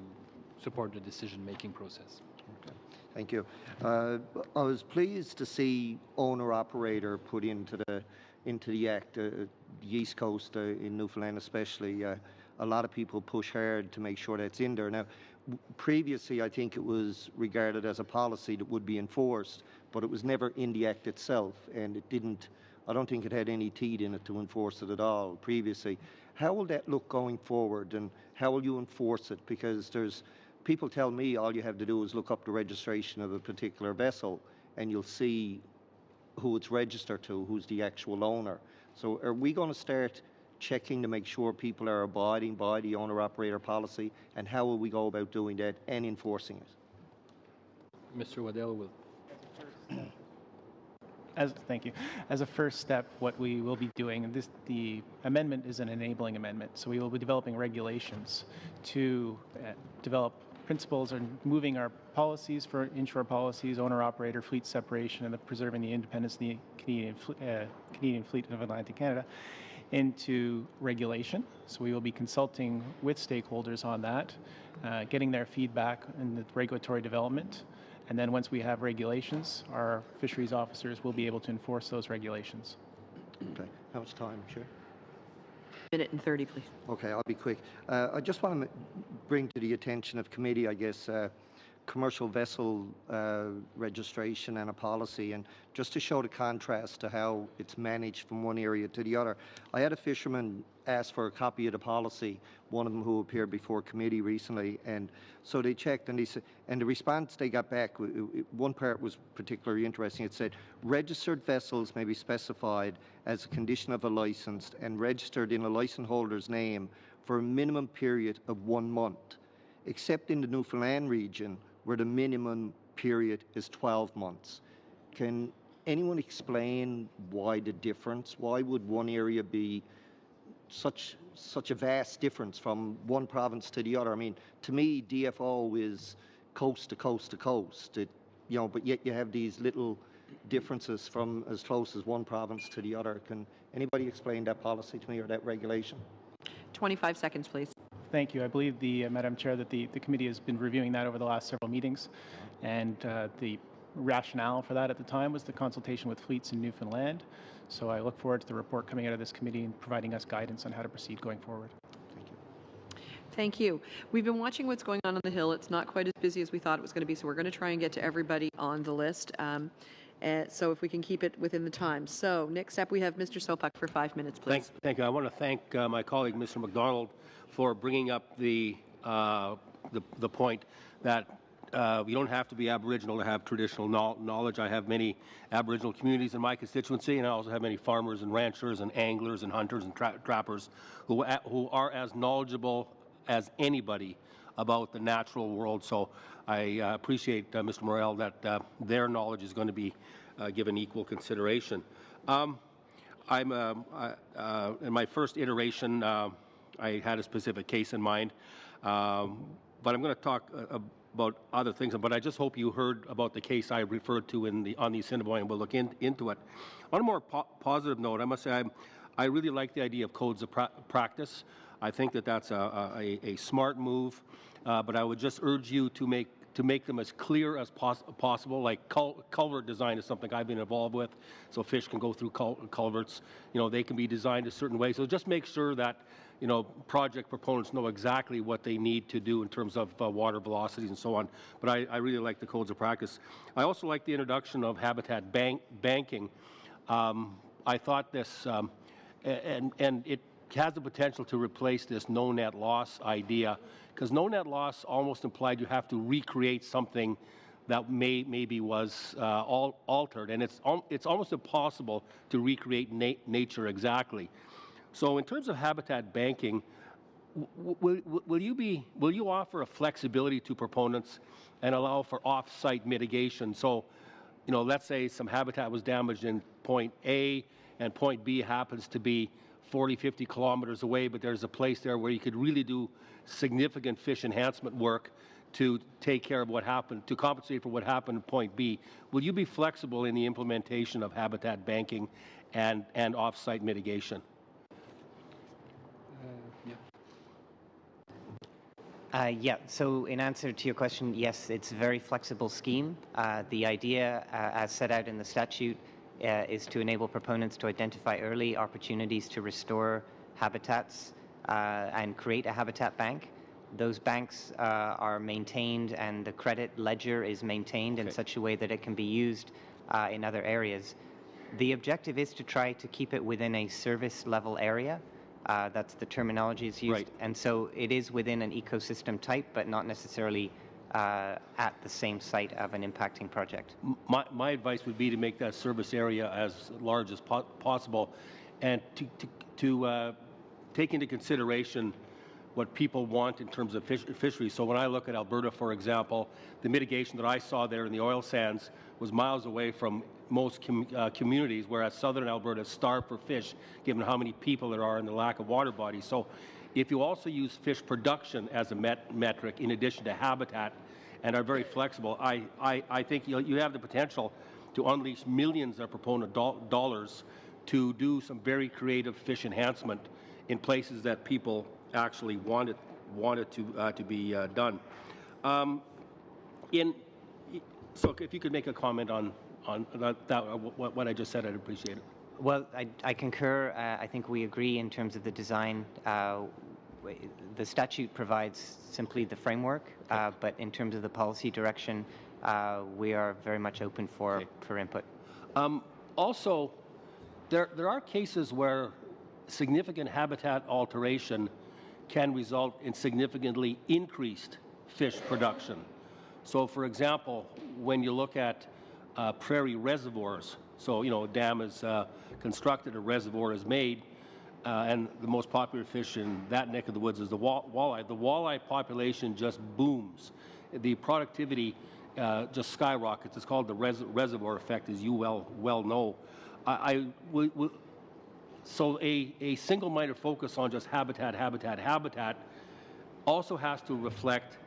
support the decision-making process. Okay. Thank you. I was pleased to see owner-operator put into the Act. The East Coast, in Newfoundland especially, a lot of people push hard to make sure that's in there. Now, previously, I think it was regarded as a policy that would be enforced, but it was never in the Act itself, and it didn't. I don't think it had any teeth in it to enforce it at all previously. How will that look going forward, and how will you enforce it? Because people tell me all you have to do is look up the registration of a particular vessel, and you'll see who it's registered to, who's the actual owner. So are we going to start checking to make sure people are abiding by the owner-operator policy, and how will we go about doing that and enforcing it? Mr. Waddell will. Thank you. As a first step, what we will be doing, and the amendment is an enabling amendment, so we will be developing regulations to develop principles and moving our policies for inshore policies, owner-operator, fleet separation, and preserving the independence of the Canadian fleet of Atlantic Canada into regulation. So we will be consulting with stakeholders on that, getting their feedback in the regulatory development. And then once we have regulations, our fisheries officers will be able to enforce those regulations. Okay. How much time, Chair? Minute and 30, please. Okay, I'll be quick. I just want to bring to the attention of committee, I guess, commercial vessel registration and a policy, and just to show the contrast to how it's managed from one area to the other. I had a fisherman ask for a copy of the policy, one of them who appeared before committee recently, and so they checked, and they said, and the response they got back, one part was particularly interesting. It said, registered vessels may be specified as a condition of a license and registered in a license holder's name for a minimum period of 1 month, except in the Newfoundland region, where the minimum period is 12 months. Can anyone explain why the difference? Why would one area be such a vast difference from one province to the other? I mean, to me, DFO is coast to coast to coast. But yet you have these little differences from as close as one province to the other. Can anybody explain that policy to me or that regulation? 25 seconds, please. Thank you. I believe, Madam Chair, that the committee has been reviewing that over the last several meetings, and the rationale for that at the time was the consultation with fleets in Newfoundland. So I look forward to the report coming out of this committee and providing us guidance on how to proceed going forward. Thank you. Thank you. We've been watching what's going on the Hill. It's not quite as busy as we thought it was going to be, so we're going to try and get to everybody on the list. So if we can keep it within the time. So next up we have Mr. Sopak for 5 minutes, please. Thank you. I want to thank my colleague, Mr. MacDonald, for bringing up the point that you don't have to be Aboriginal to have traditional knowledge. I have many Aboriginal communities in my constituency, and I also have many farmers and ranchers and anglers and hunters and trappers who are as knowledgeable as anybody about the natural world. So I appreciate, Mr. Morel, that their knowledge is going to be given equal consideration. In my first iteration, I had a specific case in mind, but I'm going to talk about other things. But I just hope you heard about the case I referred to on the Assiniboine, and we'll look into it. On a more positive note, I must say I really like the idea of codes of practice. I think that that's a smart move, but I would just urge you to make them as clear as possible. Like culvert design is something I've been involved with, so fish can go through culverts. They can be designed a certain way. So just make sure that project proponents know exactly what they need to do in terms of water velocities and so on. But I really like the codes of practice. I also like the introduction of habitat banking. I thought this, and it has the potential to replace this no net loss idea, because no net loss almost implied you have to recreate something that maybe was altered, and it's almost impossible to recreate nature exactly. So in terms of habitat banking, will you offer a flexibility to proponents and allow for off-site mitigation? So, let's say some habitat was damaged in point A and point B happens to be 40, 50 kilometers away, but there's a place there where you could really do significant fish enhancement work to take care of what happened, to compensate for what happened in point B. Will you be flexible in the implementation of habitat banking and off-site mitigation? Yeah, so in answer to your question, yes, it's a very flexible scheme. The idea, as set out in the statute, is to enable proponents to identify early opportunities to restore habitats and create a habitat bank. Those banks are maintained, and the credit ledger is maintained in such a way that it can be used in other areas. The objective is to try to keep it within a service level area. That's the terminology is used. Right. And so it is within an ecosystem type, but not necessarily at the same site of an impacting project. My advice would be to make that service area as large as possible, and to take into consideration what people want in terms of fisheries. So when I look at Alberta, for example, the mitigation that I saw there in the oil sands was miles away from most communities, whereas southern Alberta is starved for fish, given how many people there are and the lack of water bodies. So if you also use fish production as a metric in addition to habitat and are very flexible, I think you have the potential to unleash millions of proponent dollars to do some very creative fish enhancement in places that people actually want it to be done. So if you could make a comment on that, what I just said, I'd appreciate it. Well, I concur. I think we agree in terms of the design. the statute provides simply the framework, but in terms of the policy direction, we are very much open for input. Also, there are cases where significant habitat alteration can result in significantly increased fish production. So, for example, when you look at prairie reservoirs, so, a dam is constructed, a reservoir is made, and the most popular fish in that neck of the woods is the walleye. The walleye population just booms. The productivity just skyrockets. It's called the reservoir effect, as you well know. So a single-minded focus on just habitat also has to reflect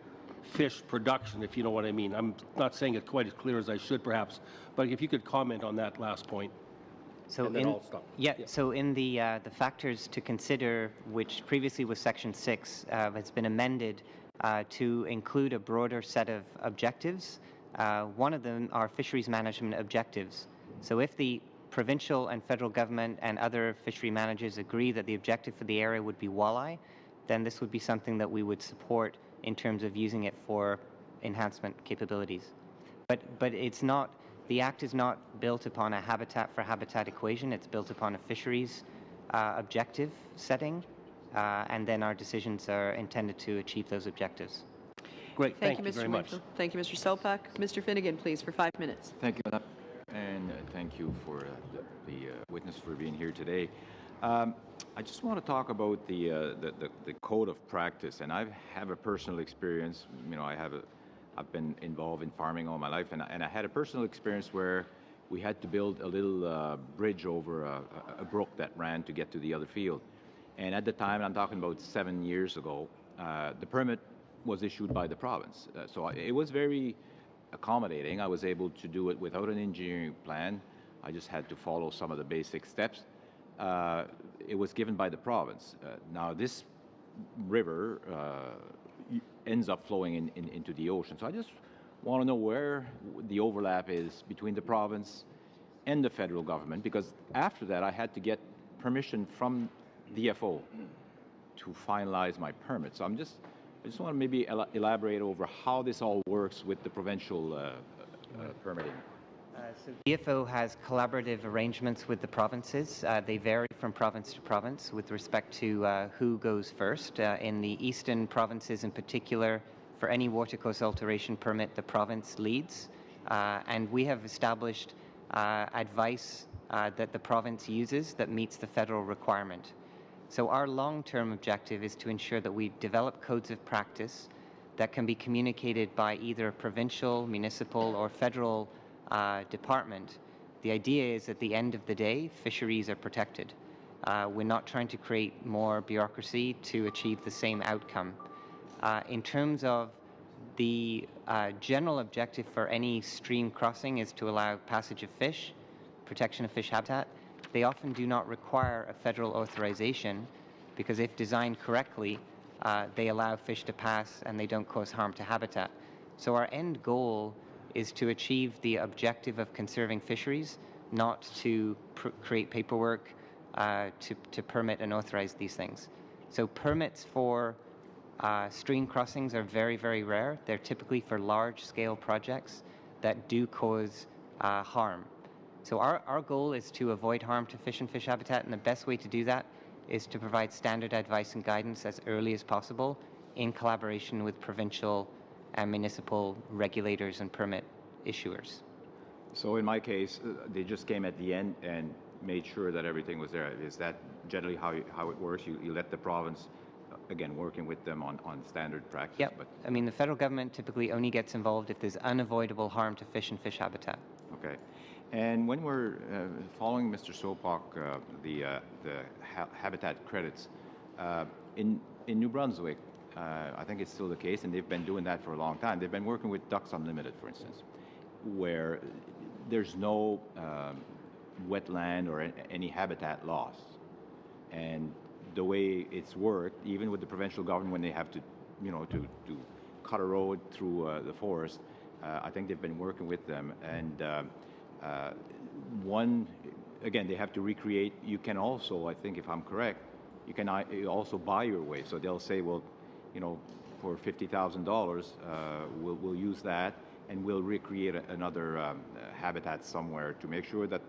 fish production, if you know what I mean. I'm not saying it quite as clear as I should, perhaps, but if you could comment on that last point. So so in the factors to consider, which previously was Section 6, has been amended to include a broader set of objectives. One of them are fisheries management objectives. So if the provincial and federal government and other fishery managers agree that the objective for the area would be walleye, then this would be something that we would support in terms of using it for enhancement capabilities. But it's not, the Act is not built upon a habitat for habitat equation. It's built upon a fisheries objective setting, and then our decisions are intended to achieve those objectives. Great, thank you very much. Thank you, Mr. Sopak. Mr. Finnegan, please, for 5 minutes. Thank you, Madam. And thank you for the witness for being here today. I just want to talk about the code of practice, and I have a personal experience. I've been involved in farming all my life, and I had a personal experience where we had to build a little bridge over a brook that ran to get to the other field. And at the time, I'm talking about 7 years ago, the permit was issued by the province. So it was very accommodating. I was able to do it without an engineering plan. I just had to follow some of the basic steps. It was given by the province. Now this river ends up flowing into the ocean. So I just want to know where the overlap is between the province and the federal government, because after that I had to get permission from the FO to finalize my permit. So I just want to maybe elaborate over how this all works with the provincial permitting. So DFO has collaborative arrangements with the provinces. They vary from province to province with respect to who goes first. In the eastern provinces in particular, for any watercourse alteration permit, the province leads. And we have established advice that the province uses that meets the federal requirement. So our long-term objective is to ensure that we develop codes of practice that can be communicated by either a provincial, municipal, or federal department. The idea is at the end of the day, fisheries are protected. We're not trying to create more bureaucracy to achieve the same outcome. In terms of the general objective for any stream crossing is to allow passage of fish, protection of fish habitat. They often do not require a federal authorization because if designed correctly, they allow fish to pass and they don't cause harm to habitat. So our end goal is to achieve the objective of conserving fisheries, not to create paperwork to permit and authorize these things. So permits for stream crossings are very, very rare. They're typically for large-scale projects that do cause harm. So our goal is to avoid harm to fish and fish habitat, and the best way to do that is to provide standard advice and guidance as early as possible in collaboration with provincial and municipal regulators and permit issuers. So in my case, they just came at the end and made sure that everything was there. Is that generally how it works? You let the province, again, working with them on standard practice? Yep. But I mean, the federal government typically only gets involved if there's unavoidable harm to fish and fish habitat. Okay. And when we're following Mr. Sopak, the habitat credits, in New Brunswick, I think it's still the case, and they've been doing that for a long time. They've been working with Ducks Unlimited, for instance, where there's no wetland or any habitat loss. And the way it's worked, even with the provincial government, when they have to, to cut a road through the forest, I think they've been working with them. And again, they have to recreate. You can also, I think, if I'm correct, you can you also buy your way. So they'll say, well, you know, for $50,000, we'll use that and we'll recreate another habitat somewhere to make sure that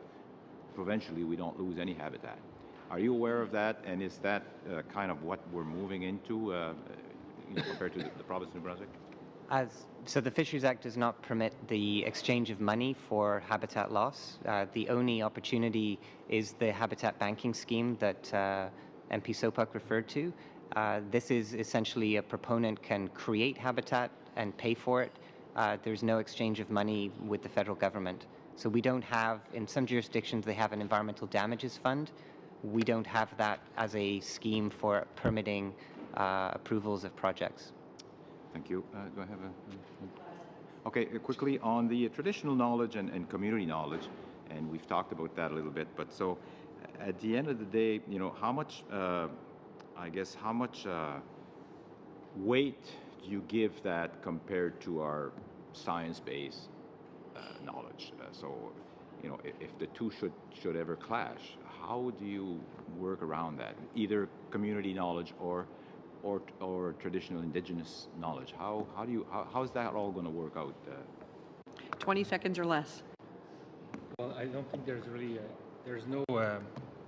provincially we don't lose any habitat. Are you aware of that? And is that kind of what we're moving into compared to the province of New Brunswick? So the Fisheries Act does not permit the exchange of money for habitat loss. The only opportunity is the habitat banking scheme that MP Sopak referred to. This is essentially a proponent can create habitat and pay for it. There's no exchange of money with the federal government. So we don't have, in some jurisdictions, they have an environmental damages fund. We don't have that as a scheme for permitting approvals of projects. Thank you. Do I have a... Okay, quickly on the traditional knowledge and community knowledge, and we've talked about that a little bit, but so at the end of the day, you know, how much, I guess, how much weight do you give that compared to our science-based knowledge? So, you know, if the two should ever clash, how do you work around that? Either community knowledge or traditional indigenous knowledge. How is that all going to work out? 20 seconds or less. Well, I don't think there's really there's no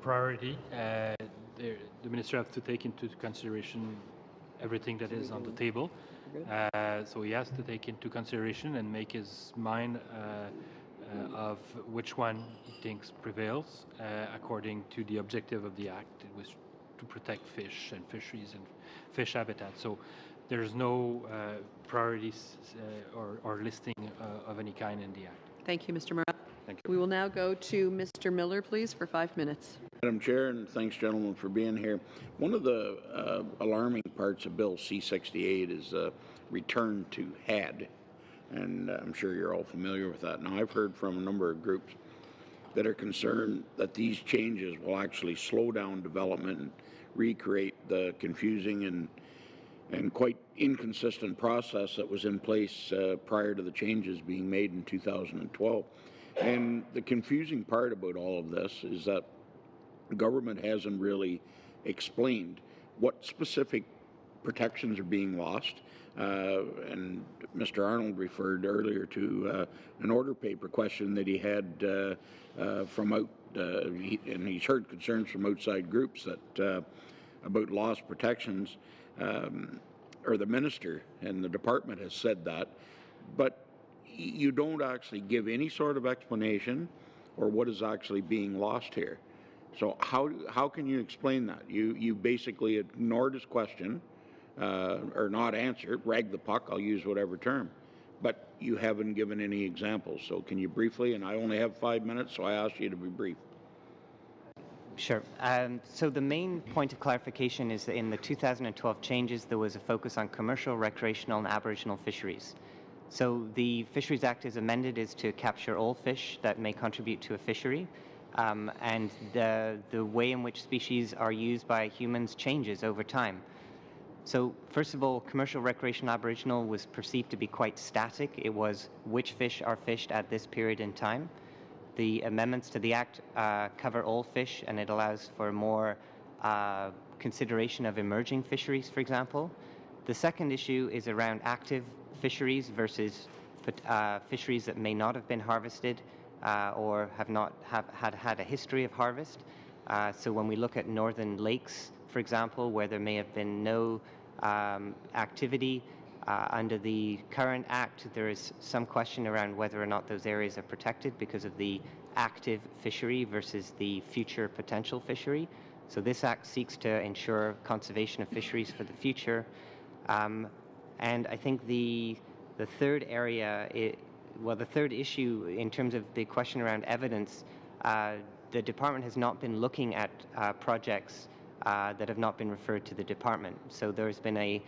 priority. The minister has to take into consideration everything that is on the table. So he has to take into consideration and make his mind of which one he thinks prevails according to the objective of the Act, which was to protect fish and fisheries and fish habitat. So there's no priorities or listing of any kind in the Act. Thank you, Mr. Morel. Thank you. We will now go to Mr. Miller, please, for 5 minutes. Madam Chair, and thanks, gentlemen, for being here. One of the alarming parts of Bill C-68 is return to HAD, and I'm sure you're all familiar with that. Now, I've heard from a number of groups that are concerned that these changes will actually slow down development and recreate the confusing and quite inconsistent process that was in place prior to the changes being made in 2012. And the confusing part about all of this is that the government hasn't really explained what specific protections are being lost. And Mr. Arnold referred earlier to an order paper question that he had from out, and he's heard concerns from outside groups that about lost protections, or the minister and the department has said that, but you don't actually give any sort of explanation or what is actually being lost here. So how can you explain that? You basically ignored his question, or not answered, ragged the puck, I'll use whatever term, but you haven't given any examples. So can you briefly, and I only have 5 minutes, so I ask you to be brief. Sure. So the main point of clarification is that in the 2012 changes, there was a focus on commercial, recreational, and Aboriginal fisheries. So the Fisheries Act is amended is to capture all fish that may contribute to a fishery, and the way in which species are used by humans changes over time. So first of all, commercial, recreational, Aboriginal was perceived to be quite static. It was which fish are fished at this period in time. The amendments to the Act cover all fish, and it allows for more consideration of emerging fisheries, for example. The second issue is around active fisheries versus fisheries that may not have been harvested or have not had a history of harvest. So when we look at northern lakes, for example, where there may have been no activity under the current Act, there is some question around whether or not those areas are protected because of the active fishery versus the future potential fishery. So this Act seeks to ensure conservation of fisheries for the future. And I think the third area, the third issue in terms of the question around evidence, the department has not been looking at projects that have not been referred to the department. So there's been a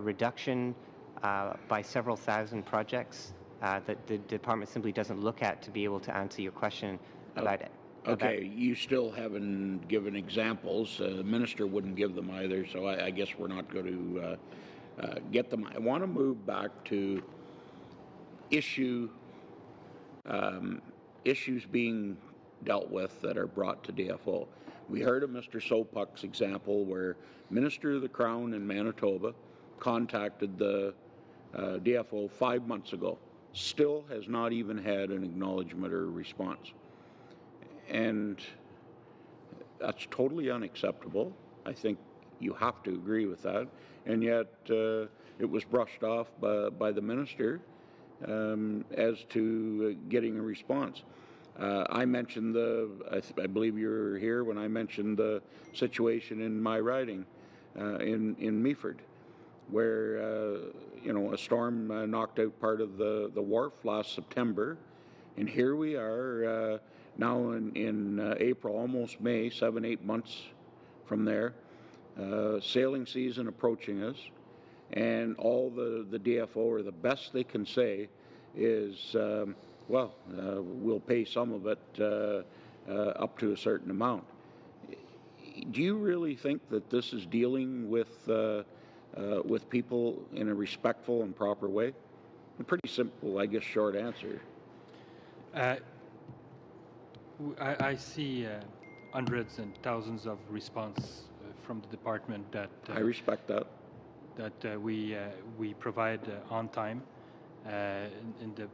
reduction by several thousand projects that the department simply doesn't look at to be able to answer your question about it. Okay, you still haven't given examples. The minister wouldn't give them either, so I guess we're not going to get them. I want to move back to issues being dealt with that are brought to DFO. We heard of Mr. Sopak's example where Minister of the Crown in Manitoba contacted the DFO 5 months ago, still has not even had an acknowledgement or response. And that's totally unacceptable. I think you have to agree with that. And yet it was brushed off by the minister as to getting a response. I mentioned I believe you were here when I mentioned the situation in my riding in Meaford, where a storm knocked out part of the wharf last September, and here we are now in April, almost May, 7-8 months from there, sailing season approaching us, and all the DFO, or the best they can say, is we'll pay some of it up to a certain amount. Do you really think that this is dealing with people in a respectful and proper way? A pretty simple, I guess, short answer. I see hundreds and thousands of response from the department that I respect that. That we provide on time in the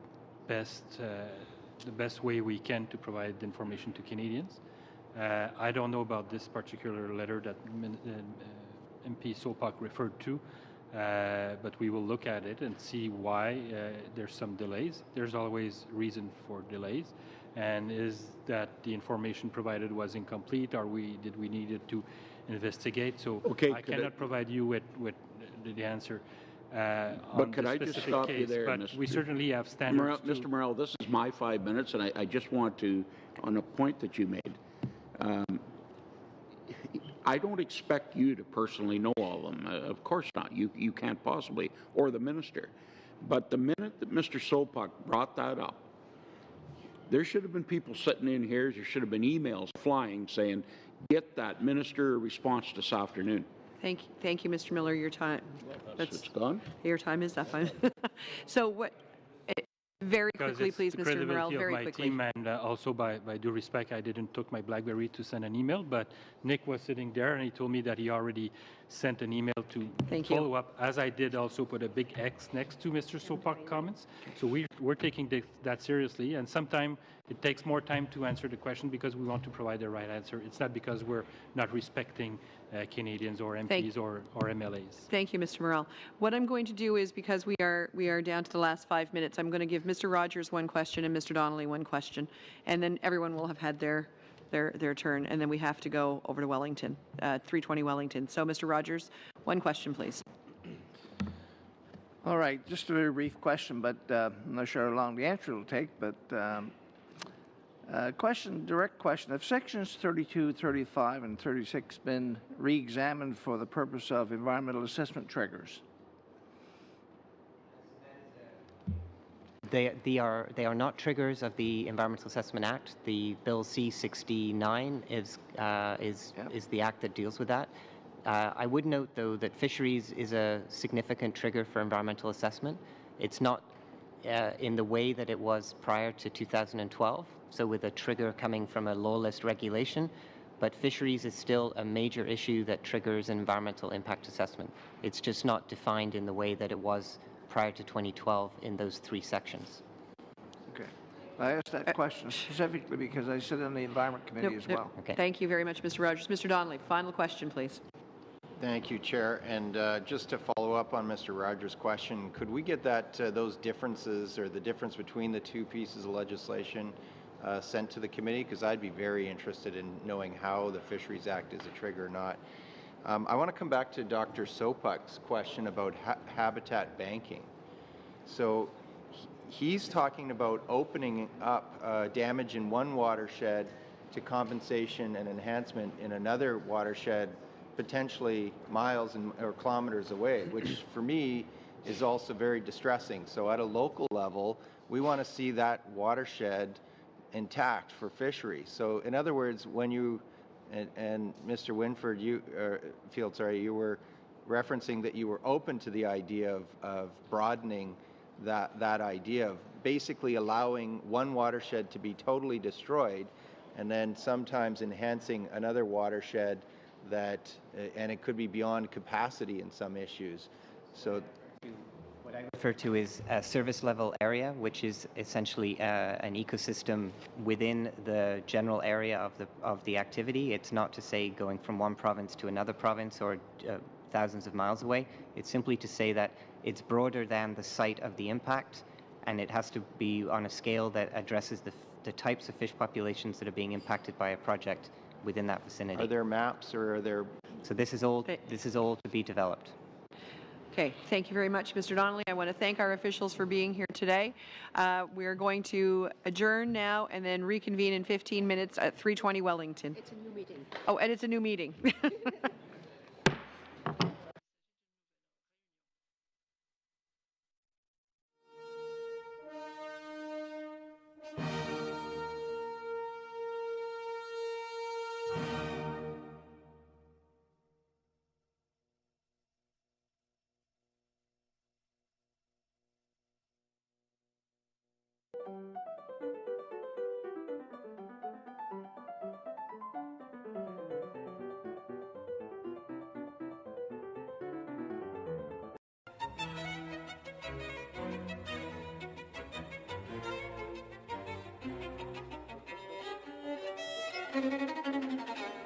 best way we can to provide information to Canadians. I don't know about this particular letter that MP Sopak referred to, but we will look at it and see why there's some delays. There's always reason for delays. And is that the information provided was incomplete, or did we needed to investigate? So okay, I cannot provide you with the answer. But could I just stop you there, but we certainly have standards. Mr. Morrell, this is my 5 minutes, and I just want to, on a point that you made, I don't expect you to personally know all of them. Of course not. You can't possibly, or the minister. But the minute that Mr. Sopak brought that up, there should have been people sitting in here, there should have been emails flying saying, get that minister a response this afternoon. Thank you, Mr. Miller. Your time. It's gone. Your time is up. So what? Very quickly, please, Mr. Morrell. Very quickly. Team, and also by due respect, I didn't took my BlackBerry to send an email, but Nick was sitting there and he told me that he already sent an email to follow up, as I did also put a big X next to Mr. Sopak comments. So we're taking that seriously, and sometimes it takes more time to answer the question because we want to provide the right answer. It's not because we're not respecting Canadians or MPs or MLAs. Thank you, Mr. Morrell. What I'm going to do is, because we are down to the last 5 minutes, I'm going to give Mr. Rogers one question and Mr. Donnelly one question, and then everyone will have had their turn, and then we have to go over to Wellington, 320 Wellington. So, Mr. Rogers, one question, please. All right, just a very brief question, but I'm not sure how long the answer will take, but direct question. Have sections 32, 35, and 36 been re-examined for the purpose of environmental assessment triggers? They are not triggers of the Environmental Assessment Act. The Bill C-69 is the act that deals with that. I would note, though, that fisheries is a significant trigger for environmental assessment. It's not in the way that it was prior to 2012, so with a trigger coming from a law list regulation, but fisheries is still a major issue that triggers an environmental impact assessment. It's just not defined in the way that it was prior to 2012 in those 3 sections. Okay. I asked that question specifically because I sit on the Environment Committee as well. Okay. Thank you very much, Mr. Rogers. Mr. Donnelly, final question, please. Thank you, Chair. And just to follow up on Mr. Rogers' question, could we get those differences, or the difference between the 2 pieces of legislation sent to the committee? Because I'd be very interested in knowing how the Fisheries Act is a trigger or not. I want to come back to Dr. Sopak's question about habitat banking. So he's talking about opening up damage in one watershed to compensation and enhancement in another watershed, potentially miles or kilometers away, which for me is also very distressing. So at a local level, we want to see that watershed intact for fisheries. So in other words, when you and Mr. Winford, you were referencing that you were open to the idea of broadening that idea of basically allowing one watershed to be totally destroyed and then sometimes enhancing another watershed that, and it could be beyond capacity in some issues. So what I refer to is a service level area, which is essentially an ecosystem within the general area of the activity. It's not to say going from one province to another province or thousands of miles away. It's simply to say that it's broader than the site of the impact, and it has to be on a scale that addresses the types of fish populations that are being impacted by a project within that vicinity. Are there maps, or are there? So this is all to be developed. Okay, thank you very much, Mr. Donnelly. I want to thank our officials for being here today. We are going to adjourn now and then reconvene in 15 minutes at 320 Wellington. It's a new meeting. Oh, and it's a new meeting. Thank you.